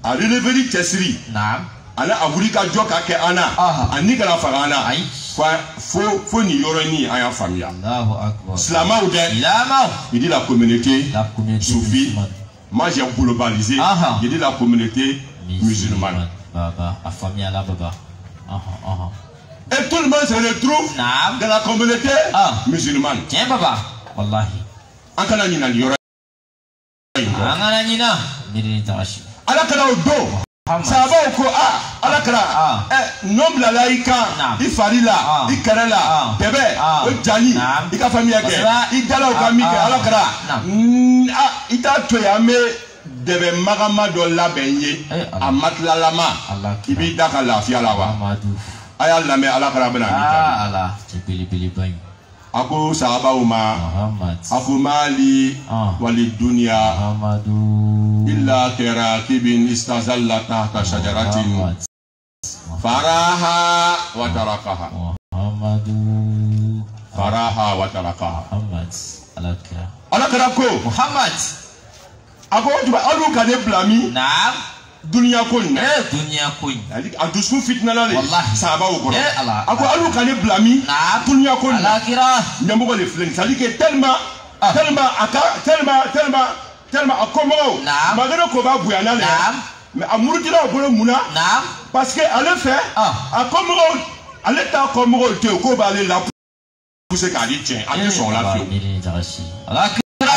Speaker 1: À relever les tesseri.
Speaker 2: Naam.
Speaker 1: Ana Afrika joka ke ana. Ani kana fagana. Faut ni yoroni aya famille.
Speaker 2: Allahu Akbar.
Speaker 1: Slama ou de.
Speaker 2: Ilama.
Speaker 1: Il dit la communauté soufie. Moi j'ai globalisé. Il dit la communauté musulmane.
Speaker 2: Baba, la famille là baba.
Speaker 1: Et tout le monde se retrouve dans la communauté musulmane.
Speaker 2: Tiens baba. Wallahi.
Speaker 1: Ankana nina yoro.
Speaker 2: Angana nina. Nini tawashi.
Speaker 1: Ala kana odo. Sahaba ko ala kana nombre la laïka ifarila ikarela bébé ojani ika famille ke idala o kami ke ala kana ita to ya me debe magama do labenye amatla lama ibi daka lafiya la wa aya lame ala kana bena
Speaker 2: ala tebili bili bayu
Speaker 1: ako sahaba uma
Speaker 2: Muhammad
Speaker 1: ako mali wali dunya
Speaker 2: Muhammadu
Speaker 1: illa karakibin istazalla tahta shajaratin faraha wa tarakaha
Speaker 2: Muhammadu
Speaker 1: faraha wa tarakaha
Speaker 2: Muhammad alakira
Speaker 1: ko
Speaker 2: Muhammad
Speaker 1: ako tuba alu kane blami
Speaker 2: naam
Speaker 1: dunya kun
Speaker 2: dunya kun
Speaker 1: adusu fitna la le sahaba o ko ako
Speaker 2: Allah
Speaker 1: alu kane blami dunya kun
Speaker 2: alakira
Speaker 1: nyambo le flen c'est à dire que tellement akomo magana ko ba buyana le mais amurutira o bolo muna parce que ale fait akomo ale ta komo te ko ba le la pousser ka di tien ate son la fio alakira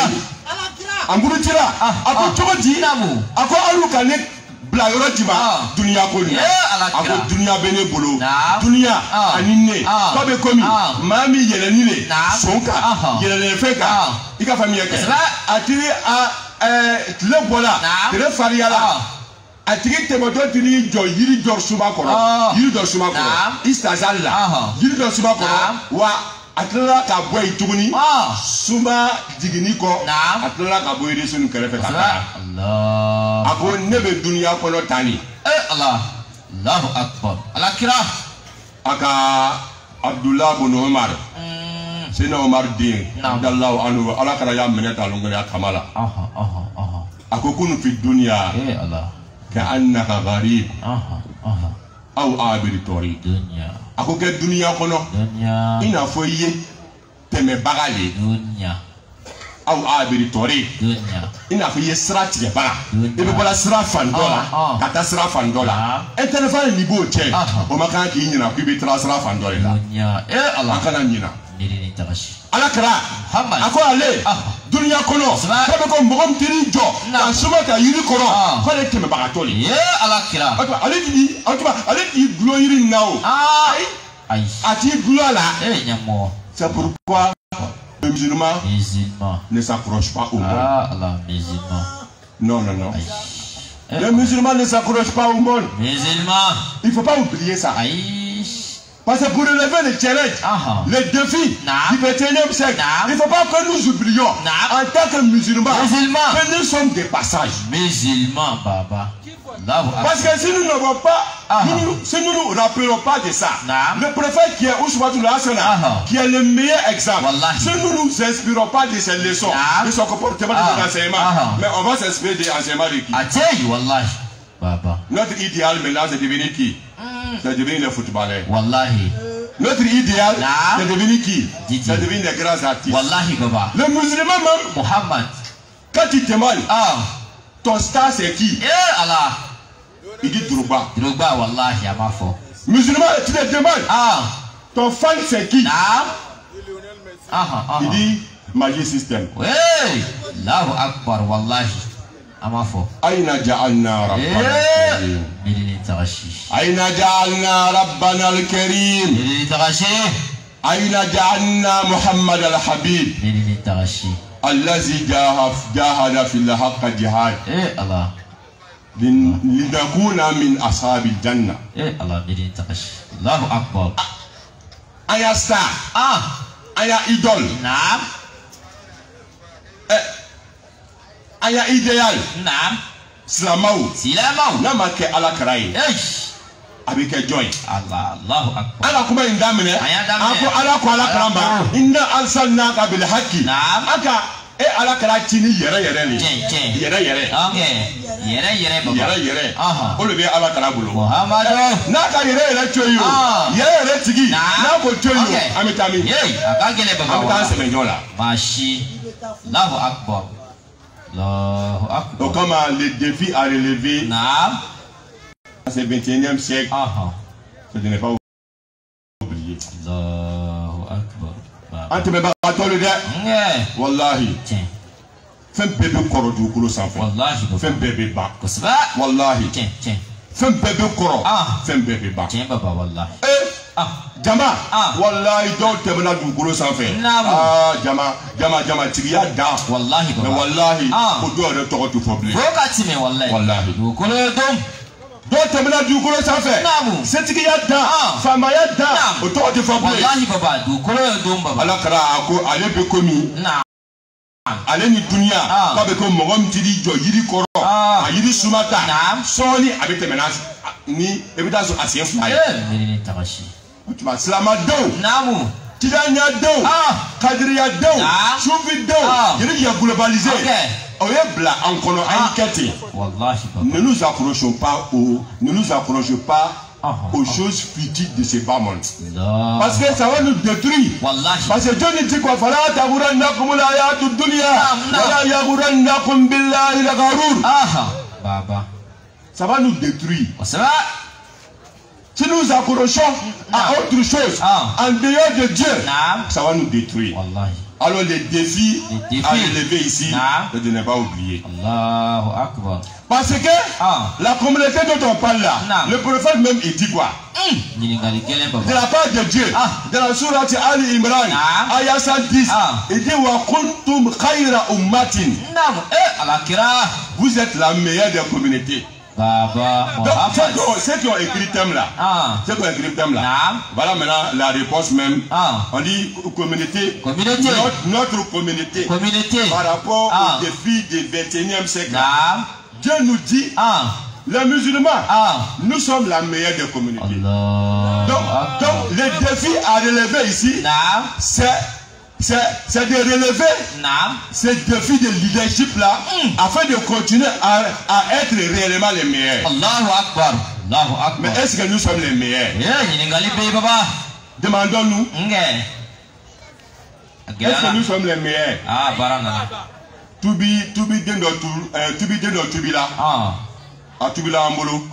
Speaker 1: amurutira ako chogodi ako alu kane bla yoro jima dunya ko ni ako dunya bene bolo dunya anine ko be komi mami yeleni le sonka yeleni feka ika famille ke atiri le bola tere fariala atiri temoto tiri jo yiri jo suma kono yiri jo suma kono istazalla yiri jo suma kono wa atla ka boy tuguni suma digini ko atla ka boy resun kere fe kata
Speaker 2: Allah
Speaker 1: ako nebe dunya kono tani
Speaker 2: Allah Allahu Akbar alakira
Speaker 1: aka Abdullah bin Umar Sina Omar din Abdallahu anhu ala kana ya meneta lungani akamala ako kunu fi dunya
Speaker 2: Allah
Speaker 1: ka annaka gharib aw abir tariq
Speaker 2: dunya
Speaker 1: ako ke dunya kono
Speaker 2: dunya
Speaker 1: ina fo ye teme bagale
Speaker 2: dunya
Speaker 1: aw abir tariq
Speaker 2: dunya
Speaker 1: ina fo ye sira tige baga e be bola sira fandola kata sira fandola interval ni bo che o makan ki nyina ku be tra sira fandola
Speaker 2: dunya Allah
Speaker 1: kana nyina
Speaker 2: nini tawashi
Speaker 1: alakira
Speaker 2: Muhammad
Speaker 1: ako ale dunya kono ko be ko mbogom tiri jo kan suma ka yiri kono ko le teme baga toli
Speaker 2: alakira
Speaker 1: ale di glo yiri nao
Speaker 2: ai
Speaker 1: ati glo ala
Speaker 2: nyamo
Speaker 1: c'est pourquoi le musulman ne s'accroche pas au monde
Speaker 2: Allah musulman
Speaker 1: non le musulman ne s'accroche pas au monde
Speaker 2: musulman
Speaker 1: il faut pas oublier ça parce que pour relever les challenges, les défis du 21e siècle, il ne faut pas que nous oublions en tant que musulmans que nous sommes des passages.
Speaker 2: Musulmans, Baba.
Speaker 1: Parce que si nous n'avons pas, si nous ne nous rappelons pas de ça, le prophète qui est Ousmatul Hassana, qui est le meilleur exemple, si nous ne nous inspirons pas de ses leçons, de son comportement, de son enseignement, mais on va s'inspirer des enseignements de qui? Notre idéal maintenant, c'est devenir qui? C'est devenir les footballeurs.
Speaker 2: Wallahi.
Speaker 1: Notre idéal, c'est devenir qui? C'est devenir des grands artistes.
Speaker 2: Wallahi, Baba.
Speaker 1: Le musulman même,
Speaker 2: Muhammad,
Speaker 1: quand il te mal, ton star c'est qui?
Speaker 2: Allah.
Speaker 1: Il dit Drogba.
Speaker 2: Drogba, Wallahi, à ma foi.
Speaker 1: Musulman, tu te demandes, ton fan c'est qui? Il dit Magic System.
Speaker 2: Oui, Allahu Akbar, Wallahi.
Speaker 1: أين جعلنا ربنا الكريم أين جعلنا ربنا الكريم أين جعلنا محمد الحبيب الذي جاهد في الحق جهاد لنكون من أصحاب الجنة
Speaker 2: الله أكبر
Speaker 1: أيا ستار aya idol.
Speaker 2: Naam.
Speaker 1: Aya idéal.
Speaker 2: Naam.
Speaker 1: Silamau.
Speaker 2: Silamau.
Speaker 1: Na ma ke ala karai. Abike joy.
Speaker 2: Allahu akbar.
Speaker 1: Ala kuma indamine. Ako ala ko ala karamba. Inna arsalnaka bil haqqi.
Speaker 2: Naam.
Speaker 1: Aka ala kara tini yere ni. Yere.
Speaker 2: Okay. Yere baba.
Speaker 1: Yere.
Speaker 2: Aha.
Speaker 1: O le be ala kara bulu.
Speaker 2: Muhammadu.
Speaker 1: Na ka yere choyo. Yere tigi. Na ko choyo. Amitami.
Speaker 2: Akagele baba.
Speaker 1: Amita semenyola.
Speaker 2: Mashi. Allahu akbar. Allahu akbar.
Speaker 1: Donc comme le défi à relever.
Speaker 2: Naam.
Speaker 1: C'est 21e siècle. Je ne vais pas oublier.
Speaker 2: Allahu akbar.
Speaker 1: Ante me barato le de. Wallahi. Fem bébé koro du kulo sanfé.
Speaker 2: Wallahi.
Speaker 1: Fem bébé ba.
Speaker 2: Kosba.
Speaker 1: Wallahi. Fem bébé koro. Fem bébé ba.
Speaker 2: Tiens baba wallahi.
Speaker 1: Jama. Wallahi donc te mena du kulo sanfé. Jama tigiya da.
Speaker 2: Wallahi baba.
Speaker 1: Mais wallahi ko do re to tu problème.
Speaker 2: Fokati me wallahi.
Speaker 1: Wallahi.
Speaker 2: Du kulo dom.
Speaker 1: Donc te mena du kulo sanfé. C'est tigiya da. Fama ya da. O to tu problème.
Speaker 2: Wallahi baba du kulo dom baba.
Speaker 1: Ala kara ako ale be komi. Ale ni dunia ka be ko mogom tidi jo yiri koro yiri sumata soni abete menas ni ebita so asien fly
Speaker 2: ni takashi
Speaker 1: utuma salama do
Speaker 2: namu
Speaker 1: tidanya do kadriya do sufi do yiri ya globalisé oye bla en kono enquête
Speaker 2: wallahi
Speaker 1: ne nous accrochons pas aux choses futiles de ces bas mondes. Parce que ça va nous détruire. Parce que Dieu nous dit quoi? Fala taghurrannakum al-hayatud dunya wala yaghurrannakum billahi al-gharur.
Speaker 2: Baba.
Speaker 1: Ça va nous détruire.
Speaker 2: Ça va.
Speaker 1: Si nous accrochons à autre chose en dehors de Dieu, ça va nous détruire. Alors les défis à relever ici, ne ne pas oublier.
Speaker 2: Allahu Akbar.
Speaker 1: Parce que la communauté dont on parle là, le prophète même il dit quoi? De la part de Dieu, dans la sourate Ali Imran, ayat 110, il dit wa kuntum khayra ummatin. Vous êtes la meilleure des communautés. Donc ceux qui ont écrit le thème là, voilà maintenant la réponse même. On dit communauté. Notre communauté. Par rapport aux défis du 21e siècle. Dieu nous dit, les musulmans, nous sommes la meilleure des communautés. Donc les défis à relever ici, c'est de relever ces défis de leadership là afin de continuer à être réellement les meilleurs.
Speaker 2: Allahu Akbar.
Speaker 1: Mais est-ce que nous sommes les meilleurs? Demandons-nous. Est-ce que nous sommes les meilleurs? Tubi Ambolo.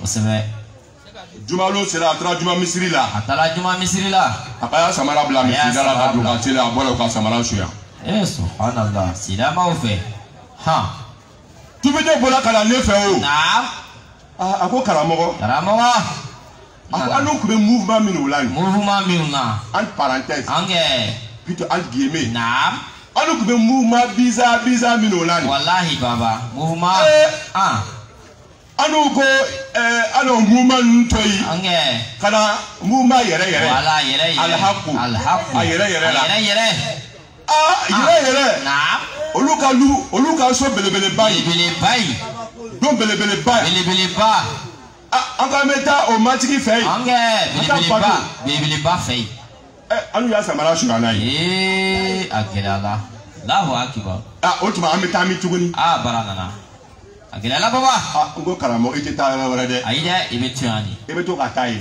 Speaker 1: Jumalo sera atra Juma Misri la.
Speaker 2: Atala Juma Misri la.
Speaker 1: Akaya samara bla Misri la ka do ka tela bola ka samara suya.
Speaker 2: Subhanallah. Sila ma ofe.
Speaker 1: Tubi de bola kala ne fe o. Ako karamogo. Ako anu kube mouvement minulani.
Speaker 2: Mouvement minuna.
Speaker 1: Entre parenthèses. Plutôt entre guillemets. Anu kube mouvement biza minulani.
Speaker 2: Wallahi baba. Mouvement.
Speaker 1: Anu ko anu mouvement toyi. Kana mouvement yere.
Speaker 2: Wala yere.
Speaker 1: Alhaqu. Yere la. Yere. Oluka so belebele bayi. Donc belebele ba. Encore meta au matiki fei.
Speaker 2: Belebele ba fei.
Speaker 1: Anu ya samara shurana yi.
Speaker 2: Agelala. Allahu Akbar.
Speaker 1: Ultima ameta mi tuguni.
Speaker 2: Baranana. Agelala baba.
Speaker 1: Ngo karamo ite ta wala de.
Speaker 2: Aida ibetuani.
Speaker 1: Ibeto katai.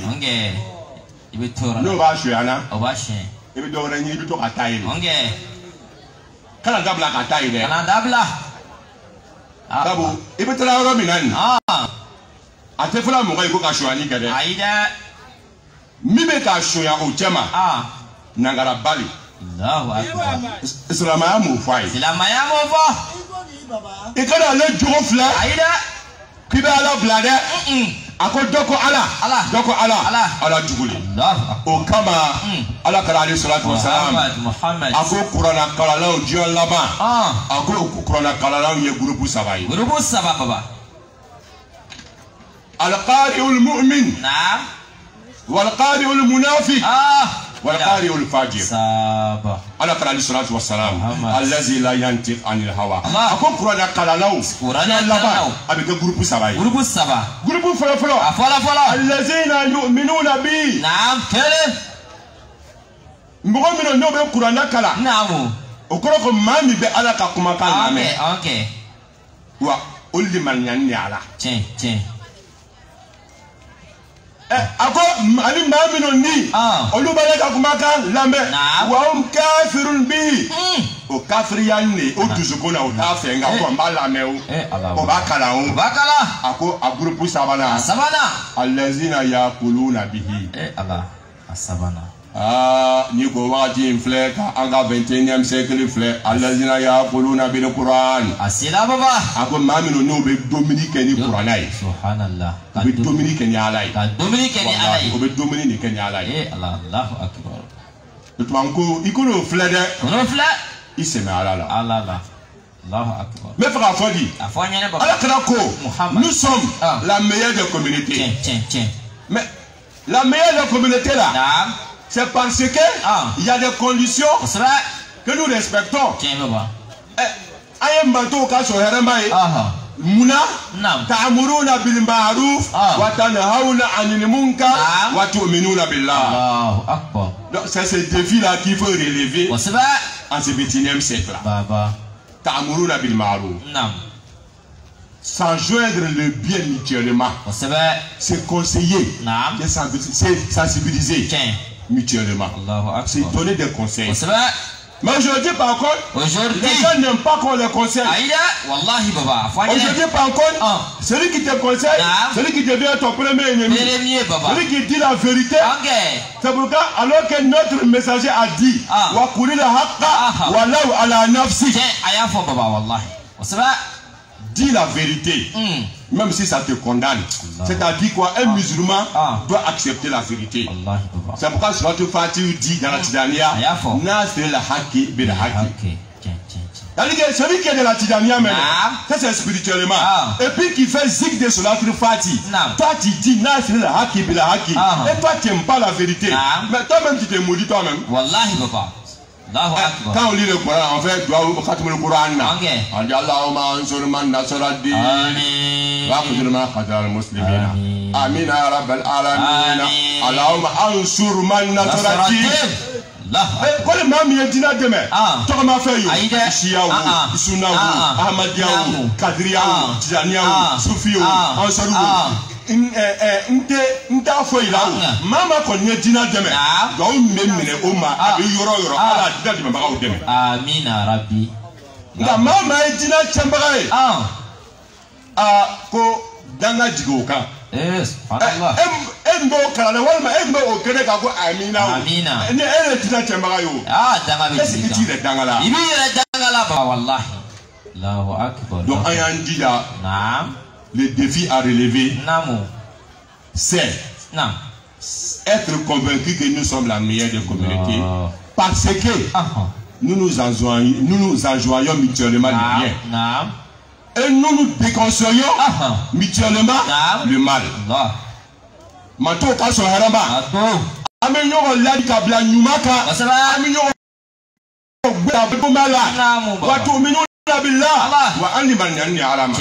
Speaker 2: Ibetora.
Speaker 1: No ba shurana.
Speaker 2: Obashe.
Speaker 1: Ibeto wala ni ibeto katai.
Speaker 2: Kana
Speaker 1: dabla katai de.
Speaker 2: Kana dabla.
Speaker 1: Babu, ibeto la wala minani. Ate fula mo ga iko ka shurani kede.
Speaker 2: Aida
Speaker 1: mibe ka shoya o jama nangara bali.
Speaker 2: Allahu Akbar.
Speaker 1: Islamaya mo fai.
Speaker 2: Islamaya mo fa.
Speaker 1: Ikana le jogo fla.
Speaker 2: Aida
Speaker 1: kibe ala blade. Ako doko ala juguli. O kama ala kala alayhi salatu wassalam.
Speaker 2: Muhammad.
Speaker 1: Ako Qur'an kala la o jion laba. Ako Qur'an kala la ye groupe sabai.
Speaker 2: Groupe saba baba.
Speaker 1: Al-qari'ul mu'min.
Speaker 2: Naam.
Speaker 1: والقارئ المنافق والقارئ الفاجر
Speaker 2: سابا
Speaker 1: على قرآن الصلاة والسلام الذي لا ينطق عن الهوى أكون قرآن قلالو
Speaker 2: قرآن قلالو
Speaker 1: أبيك جروب سبعي
Speaker 2: جروب سبا
Speaker 1: جروب فلو
Speaker 2: فلا
Speaker 1: الذين يؤمنون بي
Speaker 2: نعم كله
Speaker 1: مؤمن نوبة قرآن كلا
Speaker 2: نعم
Speaker 1: وكرك مامي بألا كما كان
Speaker 2: أوكي
Speaker 1: وأولي من يعني على
Speaker 2: تين
Speaker 1: ako ani maamino ni olubale ka kuma kan lambe wa kafirun bi o kafiriyan ne o dusukuna o ta fɛ nka ko n b'a lamɛn o b'a kalan o a ko a gurupu sabana allazina yakuluna bihi
Speaker 2: ala a sabana
Speaker 1: ni ko waati in filɛ ka an ka 21e siècle filɛ allazina yakuluna bil Qur'an
Speaker 2: a sila baba
Speaker 1: a ko maamino n'o bɛ domini kɛ ni Qur'ana ye
Speaker 2: subhanallah
Speaker 1: o bɛ domini kɛ ni Ala ye
Speaker 2: domini kɛ ni Ala ye
Speaker 1: o bɛ domini de kɛ ni Ala ye
Speaker 2: Allahu akbar
Speaker 1: o tuma ko i ko n'o filɛ dɛ
Speaker 2: n'o filɛ
Speaker 1: i sɛmɛ Ala la
Speaker 2: Allahu akbar
Speaker 1: n bɛ fɛ k'a fɔ di Ala kira ko nous sommes la meilleure des communautés mais la meilleure des communautés là c'est parce que il y a des conditions que nous respectons. Aye mbato ka so herema ye. Muna ta'muruna bil ma'ruf wa tanhauna 'anil munkar wa tu'minuna billah.
Speaker 2: Allahu akbar.
Speaker 1: Donc c'est ce défi là qu'il faut relever en ce 21e siècle là. Ta'muruna bil ma'ruf. S'enjoindre le bien mutuellement. C'est conseiller. C'est sensibiliser. Mutuellement. C'est donner des conseils. Mais aujourd'hui, par contre, les gens n'aiment pas qu'on les conseille. Aujourd'hui, par contre, celui qui te conseille, celui qui devient ton premier ennemi, celui qui dit la vérité, c'est pourquoi, alors que notre messager a dit, dis la vérité, même si ça te condamne. C'est-à-dire quoi? Un musulman doit accepter la vérité. C'est pourquoi Suratul Fatiha dit dans la Tidania, Nasr al-Haqi bil-Haqi. Celui qui est de la Tidania même, ça c'est spirituellement. Et puis qui fait zik de Suratul Fatiha. Toi tu dis Nasr al-Haqi bil-Haqi. Et toi tu n'aimes pas la vérité. Mais toi-même tu te maudis toi-même.
Speaker 2: Wallahi papa.
Speaker 1: Quand on lit le Coran, on fait doigt au khatim le Coran. On dit Allahumma ansur man nasara ad-din. Wa khudh ma khadara al-muslimin. Amin ya rabbal alamin. Allahumma ansur man nasara ad-din. Quand le mami est dîné demain, tu vas faire Shiaou, Sunaou, Ahmadiaou, Kadriaou, Tijaniaou, Soufiou, Ansarou. Nta foi là mama konye dina deme do mmemme o ma abi yoro ala dida di mama o deme
Speaker 2: amina rabbi
Speaker 1: nga mama dina chambara e ko danga jigo kan
Speaker 2: subhanallah
Speaker 1: embo kala wala embo o kene ka ko amina ni ele dina chambara yo
Speaker 2: danga bi
Speaker 1: est-ce que tu le danga la
Speaker 2: ibi le danga la ba wallahi Allahu akbar
Speaker 1: donc ayan dida
Speaker 2: naam.
Speaker 1: Le défi à relever, c'est être convaincu que nous sommes la meilleure des communautés. Parce que nous nous enjoignons mutuellement le bien. Et nous nous déconseillons mutuellement le mal. Mato kaso harama. Amenyo la kabla nyumaka. Amenyo gba bomala. Watu minu billah wa anni man yanni alama.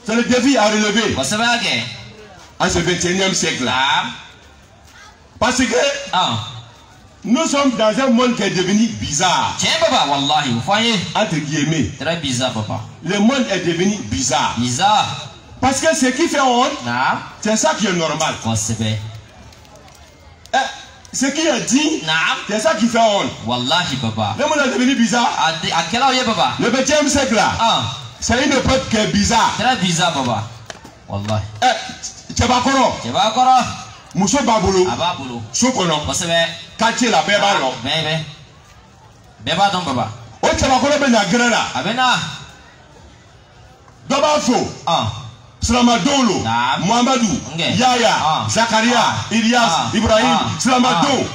Speaker 1: C'est le défi à relever en ce 21e siècle. Parce que nous sommes dans un monde qui est devenu bizarre. Entre guillemets.
Speaker 2: Très bizarre, papa.
Speaker 1: Le monde est devenu bizarre. Parce que ce qui fait honte, c'est ça qui est normal. Ce qui est dit, c'est ça qui fait honte. Le monde est devenu bizarre.
Speaker 2: À quelle heure, papa?
Speaker 1: Le 20e siècle là. C'est une époque qui est bizarre.
Speaker 2: Très bizarre, papa. Wallahi.
Speaker 1: Tchebakoro. Mousso Babolo.
Speaker 2: Ababolo.
Speaker 1: Sokono. Quartier la Beba non.
Speaker 2: Beba donc, papa.
Speaker 1: O Tchebakoro ben na grela.
Speaker 2: Abena.
Speaker 1: Dobafo. Slamadolo. Mohamedou. Yaya. Zakaria. Ilias. Ibrahim. Slamadou.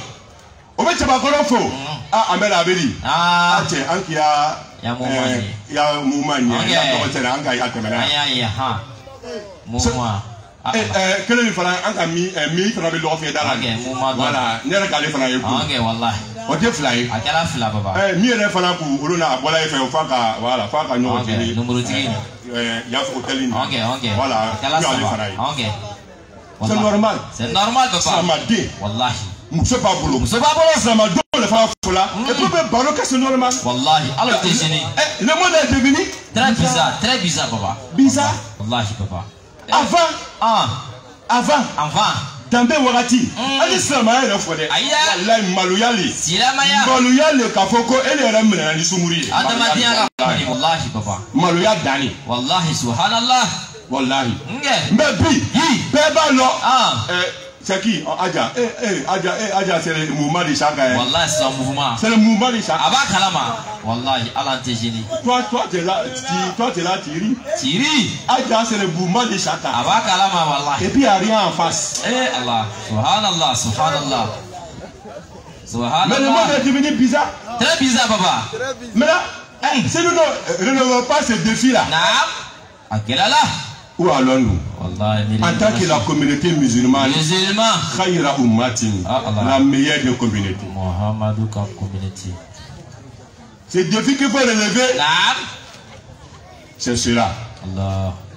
Speaker 1: O be Tchebakoro fo. Amela Abeli. Ache ankia. Ya mumani ya dokotere anga ya temera
Speaker 2: mumwa
Speaker 1: Quel est le fana an ka mi fana bɛ lɔgɔ fɛ da la. Voilà ne yɛrɛ k'ale fana ye ko. O tɛ fila ye.
Speaker 2: A kɛra fila baba.
Speaker 1: Min yɛrɛ fana k'u olu n'a bɔla e fɛ f'a ka voilà f'a ka ɲɔgɔn cɛ.
Speaker 2: Numurutigi.
Speaker 1: Yafa hôtel nin.
Speaker 2: Voilà.
Speaker 1: Y'ale fana ye. C'est normal.
Speaker 2: C'est normal papa.
Speaker 1: Silamɛden.
Speaker 2: Wallahi.
Speaker 1: Muso b'a bolo.
Speaker 2: Muso b'a bolo.
Speaker 1: Silamɛdenw de fana fɔla. Et puis bɛ baro kɛ c'est normal.
Speaker 2: Wallahi. Alors t'es gêné.
Speaker 1: Le monde est devenu.
Speaker 2: Très bizarre papa.
Speaker 1: Bizarre.
Speaker 2: Wallahi papa. Avant.
Speaker 1: Danbe wagati. Ali silamɛya yɛrɛ fɔ dɛ. Wallahi maloya le.
Speaker 2: Silamɛya.
Speaker 1: Maloya le k'a fɔ ko e yɛrɛ minɛna ni sunguru ye.
Speaker 2: Adamadenya ka fani wallahi papa.
Speaker 1: Maloya danni.
Speaker 2: Wallahi subhanallah.
Speaker 1: Wallahi. Mais bi bɛɛ b'a lɔ. C'est qui Adja Adja c'est le mouvement de Chaka.
Speaker 2: Wallahi c'est un mouvement.
Speaker 1: C'est le mouvement de Chaka.
Speaker 2: Aba kalama. Wallahi Allah t'es gêné.
Speaker 1: Toi t'es là Thierry.
Speaker 2: Thierry.
Speaker 1: Adja c'est le mouvement de Chaka.
Speaker 2: Aba kalama wallahi.
Speaker 1: Et puis il n'y a rien en face.
Speaker 2: Allah. Subhanallah, subhanallah. Subhanallah.
Speaker 1: Mais le monde est devenu bizarre.
Speaker 2: Très bizarre papa.
Speaker 1: Mais là, si nous ne relevons pas ce défi là.
Speaker 2: Naam. À quelle heure là?
Speaker 1: Où allons-nous? En tant que la communauté musulmane, Khayra Ummatin, la meilleure des communautés. Ce défi qu'il faut relever, c'est cela.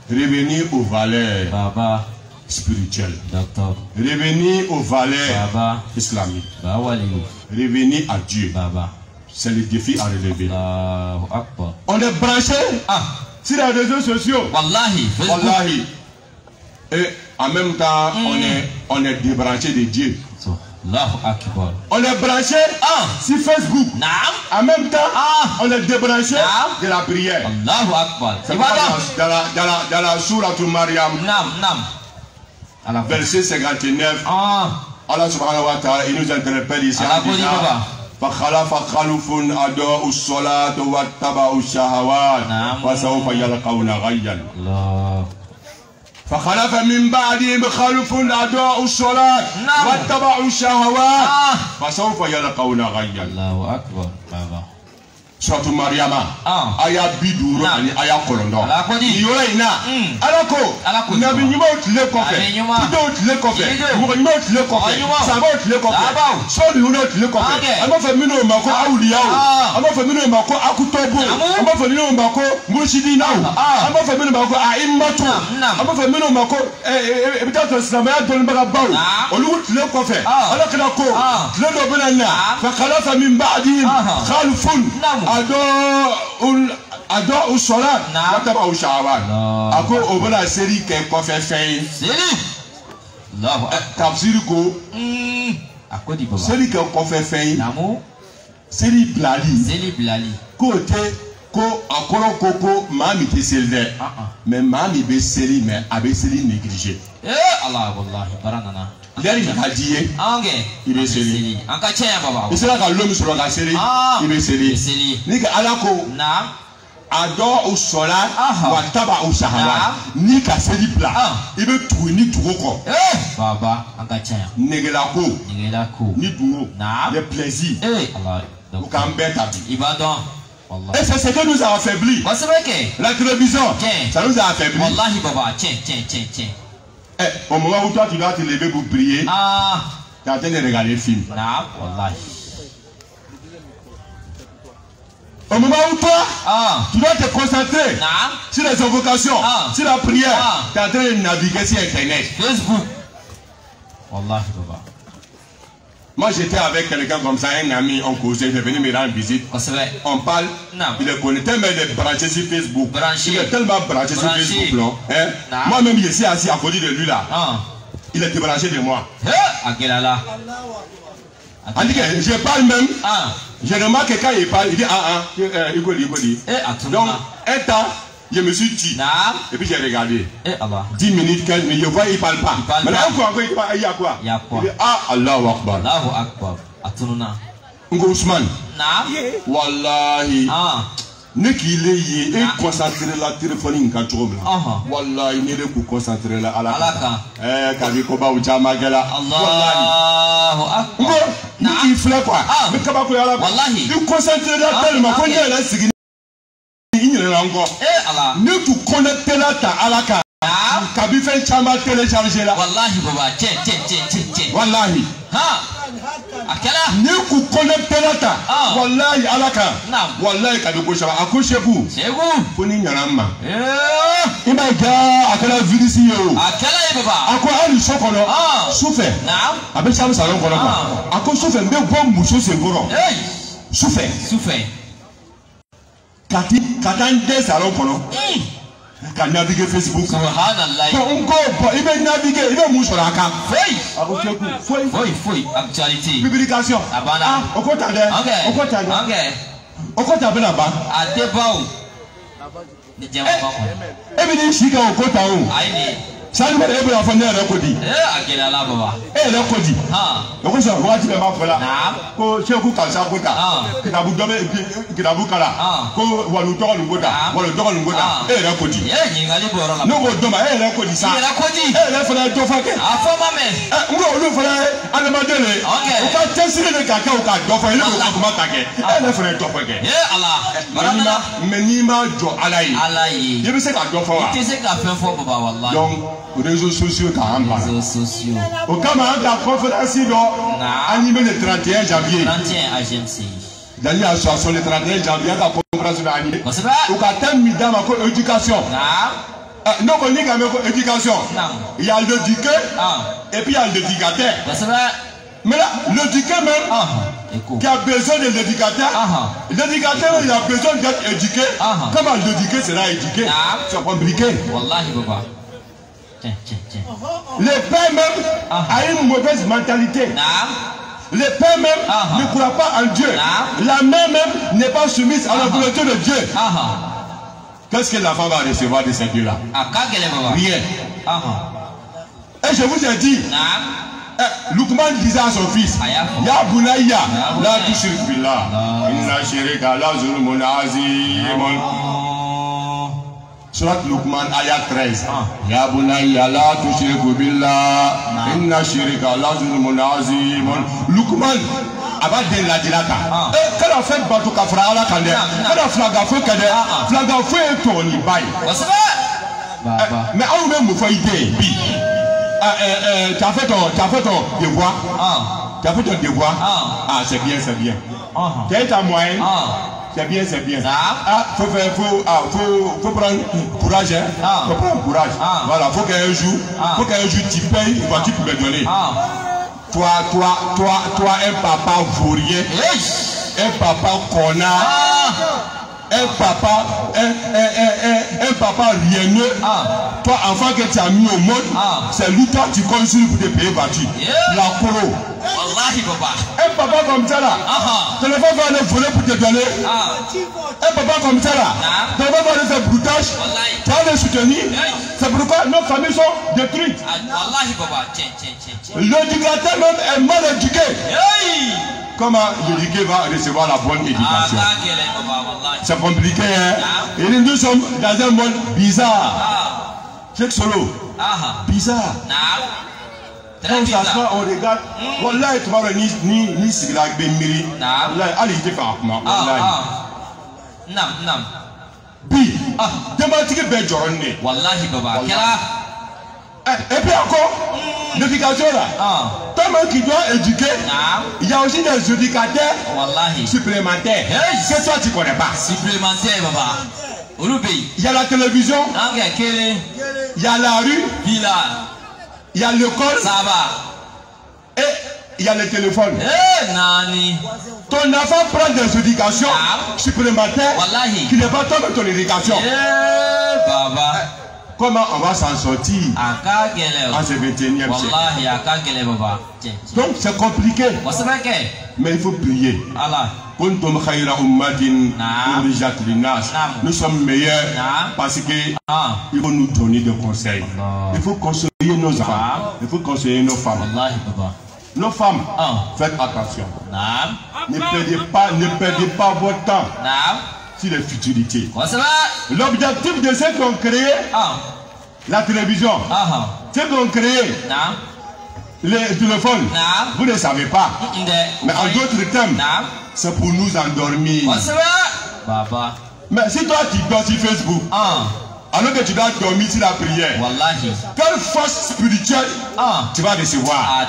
Speaker 1: Revenir aux valeurs spirituelles. Revenir aux valeurs islamiques. Revenir à Dieu. C'est le défi à relever. On est branché sur les réseaux sociaux. Wallahi. Et en même temps, on est débranché de Dieu. On est branché sur Facebook. En même temps, on est débranché de la prière. C'est dans la sourate Maryam, verset 59. Allah subhanahu wa ta'ala, il nous interpelle ici en disant فخلف خلف أضاعوا الصلاة واتبعوا الشهوات فسوف يلقون غيا. فخلف من بعدهم خلف أضاعوا الصلاة واتبعوا الشهوات فسوف يلقون غيا.
Speaker 2: الله أكبر.
Speaker 1: Surtout Mariama, aya biduro ani aya kolondo. Yoro ina, alako, nabi nyuma utile kofe, tudo utile kofe, mugo nyuma utile kofe, sabo utile kofe, soli uno utile kofe. Ama famino mako awliyao, ama famino mako akutobo, ama famino mako mushidinao, ama famino mako aimmatu, ama famino mako ebitato islamaya dolmbaga baw. Olu utile kofe, alakina ko, tile do benana, fa khalafa min ba'dihim khalfun Ado usola wataba ushawan ako obana seri ke kofe fen tafsir ko akodi baba seri ke kofe fen namo seri blali ko te ko akoro koko mami te selde mais mami be seri mais abe seri négligé
Speaker 2: Allah wallahi baranana
Speaker 1: Dari hadiye il be seri
Speaker 2: anka cheya baba
Speaker 1: isela ka lomi soro ka seri il be seri ni ka alako
Speaker 2: na
Speaker 1: ado usola wa taba usahawa ni ka seri bla il be tugu ni tugu ko
Speaker 2: baba anka cheya
Speaker 1: negela ko ni duo
Speaker 2: na
Speaker 1: le plaisir
Speaker 2: Allah
Speaker 1: donc kan beta
Speaker 2: ibadan.
Speaker 1: Et c'est ce que nous a affaibli. La télévision, ça nous a affaibli.
Speaker 2: Wallahi baba, tiens.
Speaker 1: Au moment où toi tu dois te lever pour prier, tu es en train de regarder le film.
Speaker 2: Wallahi.
Speaker 1: Au moment où toi, tu dois te concentrer sur les invocations, sur la prière, tu es en train de naviguer sur Internet.
Speaker 2: Facebook. Wallahi baba.
Speaker 1: Moi j'étais avec quelqu'un comme ça, un ami, on causait, il est venu me rendre visite. On parle, il est connu tellement de branché sur Facebook. Il est tellement branché sur Facebook là. Moi-même je suis assis à côté de lui là. Il est débranché de moi. Je parle même. Je remarque que quand il parle, il dit il dit. Donc un temps, je me suis dit, et puis j'ai regardé. 10 minutes, 15 minutes, je vois il parle pas. Maintenant encore il parle, il y a quoi? Il dit Allahu Akbar.
Speaker 2: Allahu Akbar. Atununa.
Speaker 1: Ousmane. Wallahi. Ne qu'il est et concentrer la téléphonie en kachoum. Wallahi ne le concentrer la alaka. Kabi koba ujama gela.
Speaker 2: Allahu Akbar.
Speaker 1: Il fait quoi? Mais kaba ko yala. Wallahi. Il concentrer la tellement qu'on est là sigi. Ne tu connectes là ta alaka. Kabi fait chamba télécharger là.
Speaker 2: Wallahi baba, tiens.
Speaker 1: Wallahi.
Speaker 2: Ha. Akala.
Speaker 1: Ni ku connecter là. Wallahi alaka. Wallahi kabi ko chamba akoshe ku.
Speaker 2: C'est vous.
Speaker 1: Foni nyarama. Ima ga akala virus yo.
Speaker 2: Akala baba.
Speaker 1: Ako ali sokono. Souffle.
Speaker 2: Naam.
Speaker 1: Abe chamba salon kono quoi. Ako souffle mbe bon muso se ngoro.
Speaker 2: Hey.
Speaker 1: Souffle. Katande salon kono. Ka naviguer Facebook.
Speaker 2: Subhanallah.
Speaker 1: Il va naviguer, il va moucher la cam.
Speaker 2: Foi. Actualité.
Speaker 1: Publication.
Speaker 2: Abana.
Speaker 1: Au côté de là-bas.
Speaker 2: À débat.
Speaker 1: Et bien, si tu as au côté où. Ça nous met la fenêtre à côté. Le côté. Donc, on va dire que là. Ko cheku kansa kota. Kitabu dobe kitabu kala. Ko walu to lu kota. Walu to lu kota. Le côté. No go doma le côté ça. Le fana to fa ke.
Speaker 2: Afoma me.
Speaker 1: Ngo lu fana anamadele. O ka tesire le kaka o ka do fa le ko kuma ta ke. Le fana to fa ke.
Speaker 2: Allah.
Speaker 1: Menima jo alayi. Ye be se ka do fa wa.
Speaker 2: Te se ka fe fo baba wallahi.
Speaker 1: Donc réseaux sociaux
Speaker 2: réseaux sociaux.
Speaker 1: Au Cameroun, la conférence animée le 31 janvier.
Speaker 2: 31 agency.
Speaker 1: D'ailleurs, sur le 31 janvier, la conférence animée. Au Qatar, midama ko éducation. Non, on dit quand éducation. Il y a l'éduqué et puis il y a l'éducateur. Mais là, l'éduqué même, qui a besoin de l'éducateur, l'éducateur, il a besoin d'être éduqué. Comment l'éduqué sera éduqué? C'est compliqué.
Speaker 2: Wallahi, papa.
Speaker 1: Le père même a une mauvaise mentalité. Le père même ne croit pas en Dieu. La mère même n'est pas soumise à la volonté de Dieu. Qu'est-ce que la femme va recevoir de ces dieux-là? Rien. Et je vous ai dit, Lukman disait à son fils, Ya Bunayya, la tushrik billah, inna shirika la zulmun azimun. Surat Luqman ayat 13. Ya bunayya la tushriku billah inna shirka la zulmun azimun. Luqman aba de la dilata. Quand on fait bateau kafra ala kande. Quand on flaga feu kande. Flaga feu est ton bail. Mais on même me fait idée. Tu as fait ton devoir. Tu as fait ton devoir. C'est bien. Tu as ta moyenne. C'est bien. Faut prendre courage. Faut prendre courage. Voilà, faut qu'un jour tu payes, tu peux me donner. Toi, un papa vaurien, un papa connard, un papa rienneux. Toi, enfant que tu as mis au monde, c'est lui toi tu consules pour te payer voiture. La coro.
Speaker 2: Wallahi papa.
Speaker 1: Un papa comme ça là, téléphone va aller voler pour te donner. Un papa comme ça là, téléphone va aller faire broutage. Tu vas les soutenir. C'est pourquoi nos familles sont détruites.
Speaker 2: Wallahi papa.
Speaker 1: L'éducateur même est mal éduqué. Comment l'éduqué va recevoir la bonne éducation? C'est compliqué, hein? Et nous sommes dans un monde bizarre. Cheikh Solo. Bizarre. Quand on s'assoit, on regarde. Wallahi, tu vas ni Siglag Benmiri. Wallahi, allez, tu fais un comment.
Speaker 2: Nam.
Speaker 1: Bi. Démarquer Benjorné.
Speaker 2: Wallahi, Baba.
Speaker 1: Et puis encore, l'éducation là. Toi-même qui dois éduquer, il y a aussi des éducateurs supplémentaires que toi tu ne connais pas.
Speaker 2: Supplémentaires, Baba.
Speaker 1: Il y a la télévision, il y a la rue, il y a l'école, et il y a le téléphone. Ton enfant prend des éducations supplémentaires qui n'est pas toi ton éducation. Comment on va s'en sortir en ce 21e siècle? Donc c'est compliqué. Mais il faut prier. Nous sommes meilleurs parce qu'il faut nous donner des conseils. Il faut conseiller nos enfants. Il faut conseiller nos femmes. Nos femmes, faites attention. Ne perdez pas votre temps sur les futilités. L'objectif de ceux qui ont créé la télévision, ceux qui ont créé les téléphones, vous ne savez pas. Mais en d'autres termes, c'est pour nous endormir. Mais si toi tu dors sur Facebook, alors que tu dois dormir sur la prière.
Speaker 2: Wallahi.
Speaker 1: Quelle force spirituelle tu vas recevoir.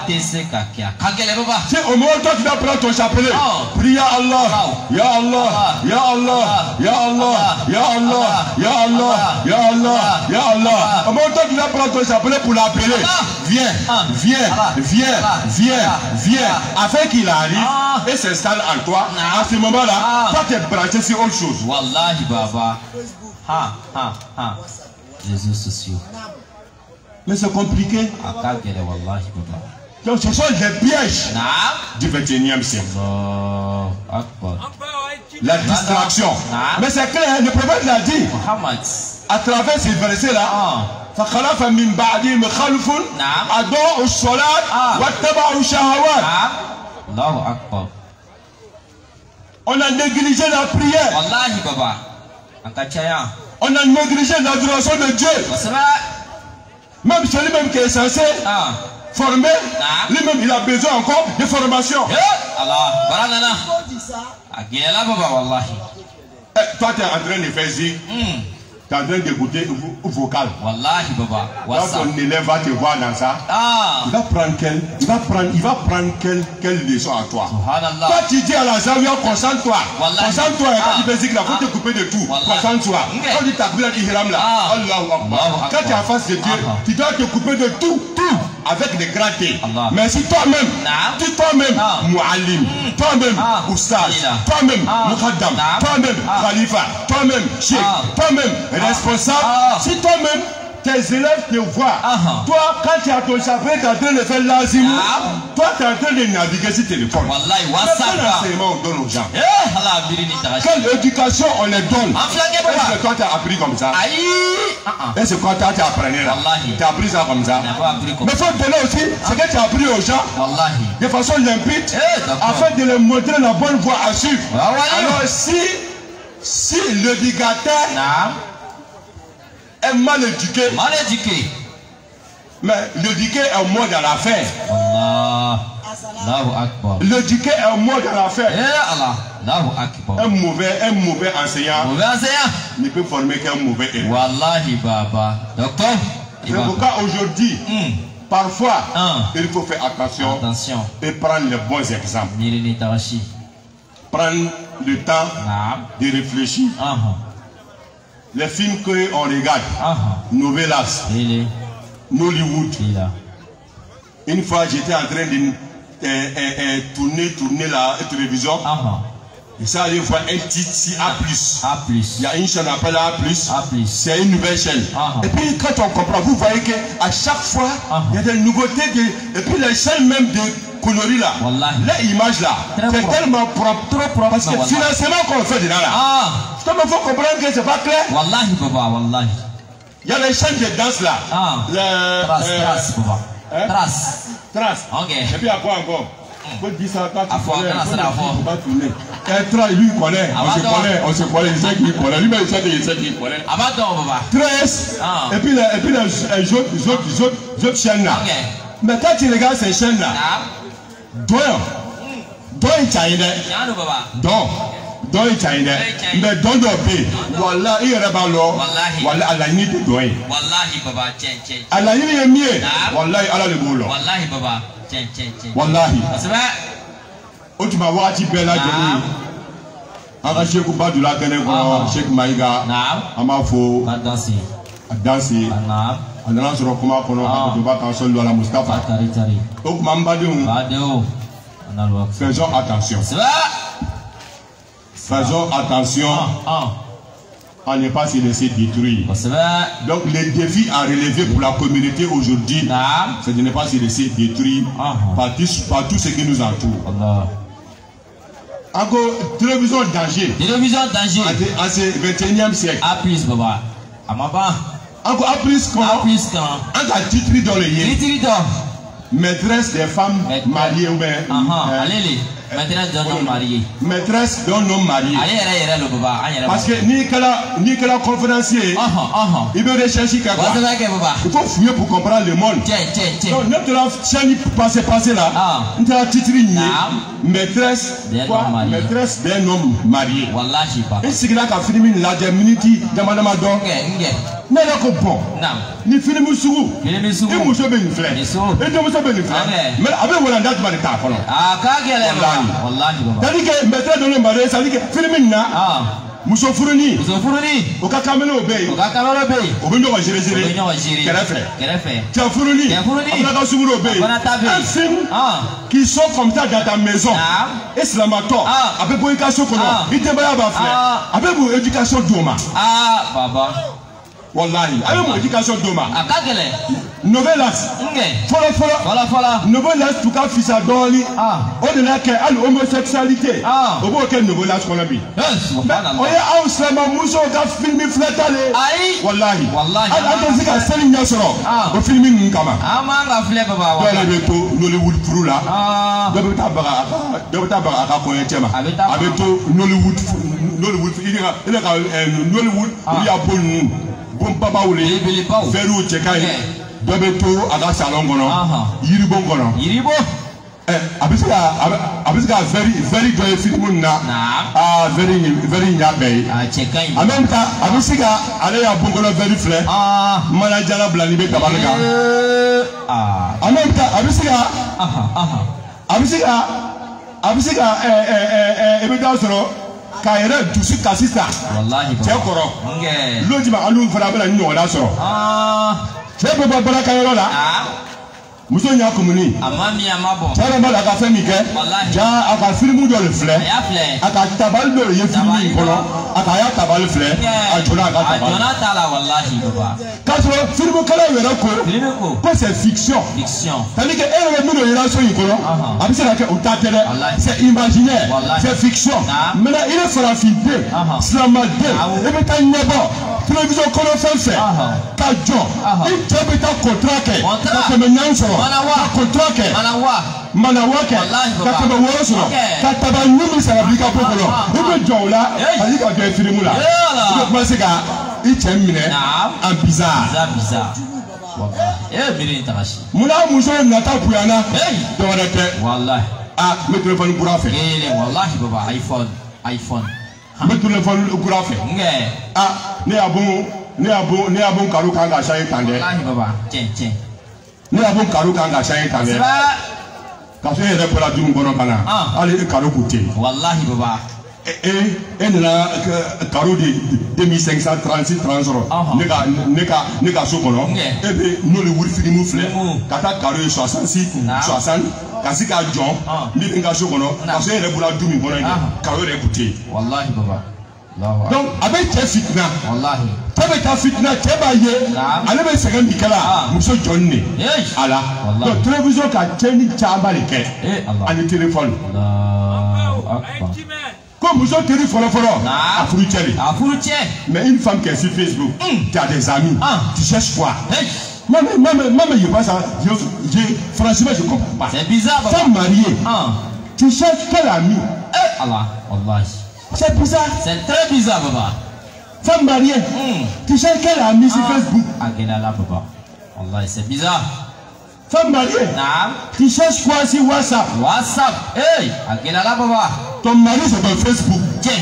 Speaker 1: C'est au moment où toi tu dois prendre ton chapelet. Prie à Allah. Ya Allah. Ya Allah. Ya Allah. Ya Allah. Ya Allah. Ya Allah. Ya Allah. Au moment où toi tu dois prendre ton chapelet pour l'appeler. Viens. Viens. Viens. Viens. Viens. Afin qu'il arrive et s'installe en toi. À ce moment-là, toi tu es branché sur autre chose.
Speaker 2: Wallahi Baba. Réseaux sociaux.
Speaker 1: Mais c'est compliqué. Donc ce sont les pièges du 21e siècle. La distraction. Mais c'est clair, le prophète l'a dit. À travers ces versets-là. فخلف من بعدهم خلف أضاعوا الصلاة واتبعوا الشهوات.
Speaker 2: Allahu Akbar.
Speaker 1: On a négligé la prière.
Speaker 2: Wallahi Baba.
Speaker 1: On a négligé l'adoration de Dieu. Même celui-même qui est censé former, lui-même il a besoin encore de formation. Toi tu es en train de faire zik. Tu es en train d'écouter vocal.
Speaker 2: Wallahi Baba.
Speaker 1: Quand ton élève va te voir dans ça, il va prendre quelle leçon à toi. Toi tu dis à la Zawiya, concentre-toi. Concentre-toi. Quand tu fais zik là, il faut te couper de tout. Concentre-toi. Quand tu t'appelles l'ihram là, Allahu Akbar. Quand tu es en face de Dieu, tu dois te couper de tout. Avec des grands T. Mais si toi-même, Mu'allim, toi-même, Oustaz, toi-même, Mukhaddam, toi-même, Khalifa, toi-même, Sheikh, toi-même, responsable, si toi-même, tes élèves te voient, toi, quand tu as ton chapelet, tu es en train de faire l'azim, toi, tu es en train de naviguer sur téléphone. Quel enseignement on donne aux gens? Quelle éducation on les donne? Est-ce que toi, tu as appris comme ça? Est-ce que toi, tu as appris là? Tu as appris ça comme ça? Mais il faut donner aussi ce que tu as appris aux gens de façon limpide, afin de les montrer la bonne voie à suivre. Alors, si l'éducateur est mal éduqué. Mais l'éduqué est un mot dans l'affaire. L'éduqué est un mot dans l'affaire. Un mauvais enseignant ne peut former qu'un mauvais élève.
Speaker 2: Wallahi Baba. Docteur.
Speaker 1: C'est pourquoi aujourd'hui, parfois, il faut faire attention et prendre les bons exemples. Prendre le temps de réfléchir. Les films qu'on regarde, Novelas, Nollywood. Une fois, j'étais en train de tourner la télévision. Et ça allait voir un titre A+. Il y a une chaîne appelée A+. C'est une nouvelle chaîne. Et puis quand on comprend, vous voyez qu'à chaque fois, il y a des nouveautés. Et puis les chaînes même de coloris là, les images là, c'est tellement propre. Trop propre. Parce que financement qu'on fait dedans là. Il faut comprendre que c'est pas clair.
Speaker 2: Wallahi Baba, wallahi.
Speaker 1: Il y a les chaînes de danse là. Trace.
Speaker 2: Ok.
Speaker 1: Et puis après encore. Il faut dire ça quand tu connais. Il faut pas tourner. Trace, lui il connaît. On se connaît. Il sait qu'il connaît. Lui-même il sait qu'il connaît. Trace. Et puis les autres chaînes là. Mais quand tu regardes ces chaînes là, donc il mais don do be wala i reba lo wala ala ni de doy
Speaker 2: wallahi Baba chen
Speaker 1: ala ni ye mie wallahi ala le bolo
Speaker 2: wallahi Baba chen
Speaker 1: wallahi o tu ma wati be la jeni aka Sheikh Badula kene ko Sheikh Maiga amafo dansi anana soro kuma kono ko ba kan so lo ala Mustafa o kuma mbadeu faisons attention. Faisons attention à ne pas se laisser détruire. Donc les défis à relever pour la communauté aujourd'hui, c'est de ne pas se laisser détruire par tout ce qui nous entoure. Encore télévision danger. En ce 21e siècle. Encore A+, quand un titre dans le yé. Maîtresse des femmes mariées ou bien maîtresse d'un homme marié. Parce que ni que la conférencier, il veut rechercher quelque chose. Il faut fouiller pour comprendre le monde. Donc, notre chaîne passé là, nous avons titré, maîtresse d'un homme marié.
Speaker 2: Wallahi papa.
Speaker 1: Et c'est là qu'a fini la minute d'Amadama donc. Mais là qu'on bon. Ni film sourou. Et monsieur ben frère. Et deux monsieur ben frère. Mais avec voilà date mal ta kono.
Speaker 2: Ah kagele wallahi baba.
Speaker 1: C'est-à-dire que maîtresse d'un homme marié, ça dit que film na. Muso furuni o ka kamelo be o be ɲɔgɔn géré kɛrɛfɛ cɛ furuni a ka suguro be un film qui sont comme ça dans ta maison et silamatɔ a bɛ bɔ i ka so kɔnɔ i denbaya b'a filɛ a bɛ mun éducation d'o ma wallahi a bɛ mun éducation d'o ma novelas fɔlɔ novelas tu ka fisa dɔɔni o de la kɛ hali homosexualité o b'o kɛ novelas kɔnɔ bi o ye aw silamɛmusow ka filimi filɛta le wallahi hali an tɛ se ka seli ɲɛ sɔrɔ o filimi ninnu kama dɔw yɛrɛ bɛ to Nollywood furu la dɔw bɛ taa baga a ka kɔɲɔcɛ ma a bɛ to Nollywood olu y'a bɔ ninnu bon babaw le verrew cɛ ka ɲi. Dɔ bɛ to a ka salon kɔnɔ yiribon kɔnɔ a bɛ se ka vɛri dɔ ye filimu na vɛri ɲa bɛɛ ye en même temps a bɛ se ka ale y'a bon kɔnɔ vɛri filɛ manajala bila ni bɛ tabali kan en même temps a bɛ se ka i bɛ taa sɔrɔ k'a yɛrɛ dusu kasi ta cɛ kɔrɔ lojima olu fana bɛ na ni ɲɔgɔnna sɔrɔ. Cɛ bɛ bɔ baarakɛyɔrɔ la muso y'a kumuni cɛ yɛrɛ b'a la a ka fɛn min kɛ jaa a ka filimu dɔ de filɛ a ka tabali dɔ de ye filimu in kɔnɔ a ka y'a tabali filɛ a jɔra a ka tabali k'a sɔrɔ filimukɛlaw yɛrɛ ko c'est fiction c'est-à-dire que e yɛrɛ minnu yera so in kɔnɔ a bɛ se ka kɛ o ta tɛ dɛ c'est imaginaire c'est fiction maintenant i ye farafin den silamaden i bɛ taa ɲɛbɔ télévision kɔnɔ fɛn fɛn ka jɔ i cɛ bɛ taa contrat kɛ ka tɛmɛ ɲan sɔrɔ ka contrat kɛ manawa kɛ ka tɛmɛ wɔɔrɔ sɔrɔ ka tabali min sara bi ka bɔ kɔnɔ i bɛ jɔ o la ka yi ka kɛ filimu la i bɛ commencer ka i cɛ minɛ en bizarre. Munna muso nata bonyana dɔwɛrɛ tɛ n bɛ téléphone kura fɛ n bɛ téléphone kura fɛ ne y'a bon karo kan ka changer tan dɛ ne y'a bon karo kan ka changer tan dɛ ka so yɛrɛ bɔra du kɔnɔ ka na hali karo kun tɛ yen e nana karo de 2536 sɔrɔ ne ka so kɔnɔ e bɛ Nollywood filimu filɛ ka taa karo ye 66 ka se k'a jɔ min bɛ n ka so kɔnɔ ka so yɛrɛ bɔra du min kɔnɔ yen karo yɛrɛ kun tɛ yen. Donc a bɛ cɛ fitina cɛ bɛ taa fitina cɛ b'a ye ale bɛ sɛgɛn min kɛla muso jɔnni de a la donc télévision ka cɛnni caman de kɛ ani téléphone ko muso teri fɔlɔ a furu cɛ de mais une femme qui est sur Facebook tu as des amis tu cherches quoi même je vois ça franchement je comprends pas c'est bizarre femme mariée tu cherches quel ami c'est bizarre. C'est très bizarre, papa. Femme mariée, tu cherches quel ami sur Facebook?
Speaker 2: C'est bizarre.
Speaker 1: Femme mariée, tu cherches quoi sur WhatsApp?
Speaker 2: Hey, papa.
Speaker 1: Ton mari c'est ton Facebook.
Speaker 2: Tiens.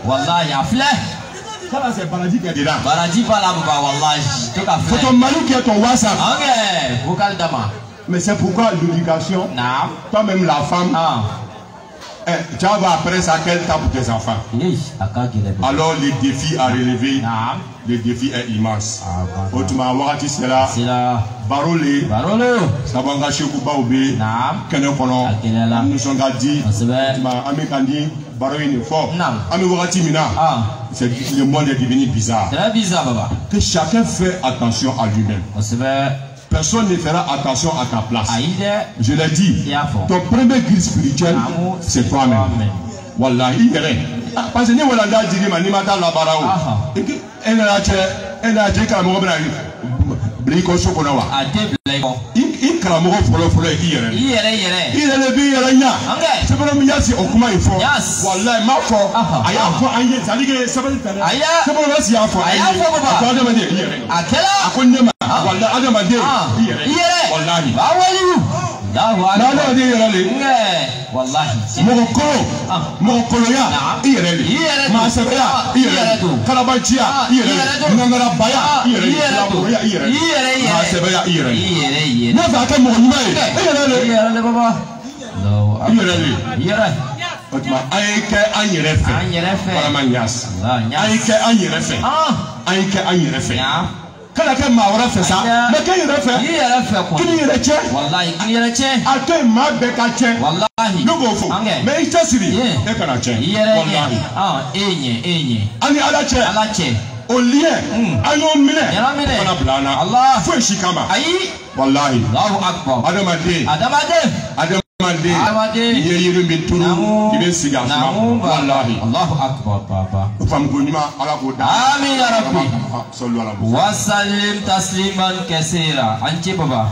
Speaker 2: Wallah, il y a fleur.
Speaker 1: Ça là c'est Baradji qui est dedans.
Speaker 2: Baradji pas là, papa, wallah.
Speaker 1: C'est ton mari qui est ton WhatsApp.
Speaker 2: Ok, vocal dama.
Speaker 1: Mais c'est pourquoi l'éducation, toi-même la femme, tu vas après ça quel temps pour tes enfants. Alors les défis à relever, le défi est immense. Autrement, Wagati c'est là. Barole. Sabanga Chekou Baoube. Kene Kono. Nous sommes gardés. Amekandi. Baroine fort. Ami Wagati Mina. C'est le monde est devenu bizarre.
Speaker 2: Très bizarre, papa.
Speaker 1: Que chacun fait attention à lui-même. Personne ne fera attention à ta place. Je l'ai dit, ton premier guide spirituel, c'est toi-même. Wallah, il est. Parce que nous, on a dit que nous avons la barao. Et nous avons dit que nous avons Bliko Sokonawa. Il crame pour le dire. Il est le bien. C'est pour le miasi au comment il faut. Wallah, ma foi. Aya foi aïe. Ça dit que ça va être. C'est pour le miasi à foi. Aya foi papa. Tu as demandé hier. À quelle heure? À quoi ne m'a? Wallah, a demandé hier. Wallah. n'ale de yɛrɛ le mɔgɔ koloya i yɛrɛ le maasɛbɛya i yɛrɛ le kalabanciya i yɛrɛ le ŋaŋarabaya i yɛrɛ le silamɛya i yɛrɛ le maasɛbɛya i yɛrɛ le n'a fɛ a kɛ mɔgɔ ɲuman ye i yɛrɛ le i yɛrɛ le o tuma an ye kɛ an yɛrɛ fɛ barama ɲas an ye kɛ an yɛrɛ fɛ an ye kɛ an yɛrɛ fɛ kana kɛ maa wɛrɛ fɛ sa mɛ kɛ yɛrɛ fɛ kini yɛrɛ cɛ a to yen maa bɛɛ ka cɛ ne b'o fɔ mɛ i cɛ siri e kana cɛ walahi an ni ala cɛ o liɲɛ an y'o minɛ fana bila an na foyi si kama walahi adamaden i ye yiri min turu i bɛ sigi a suma walahi o faamuko ɲuman ala k'o da
Speaker 2: amin ya rabbi wa sallim tasliman kaseera an ce baba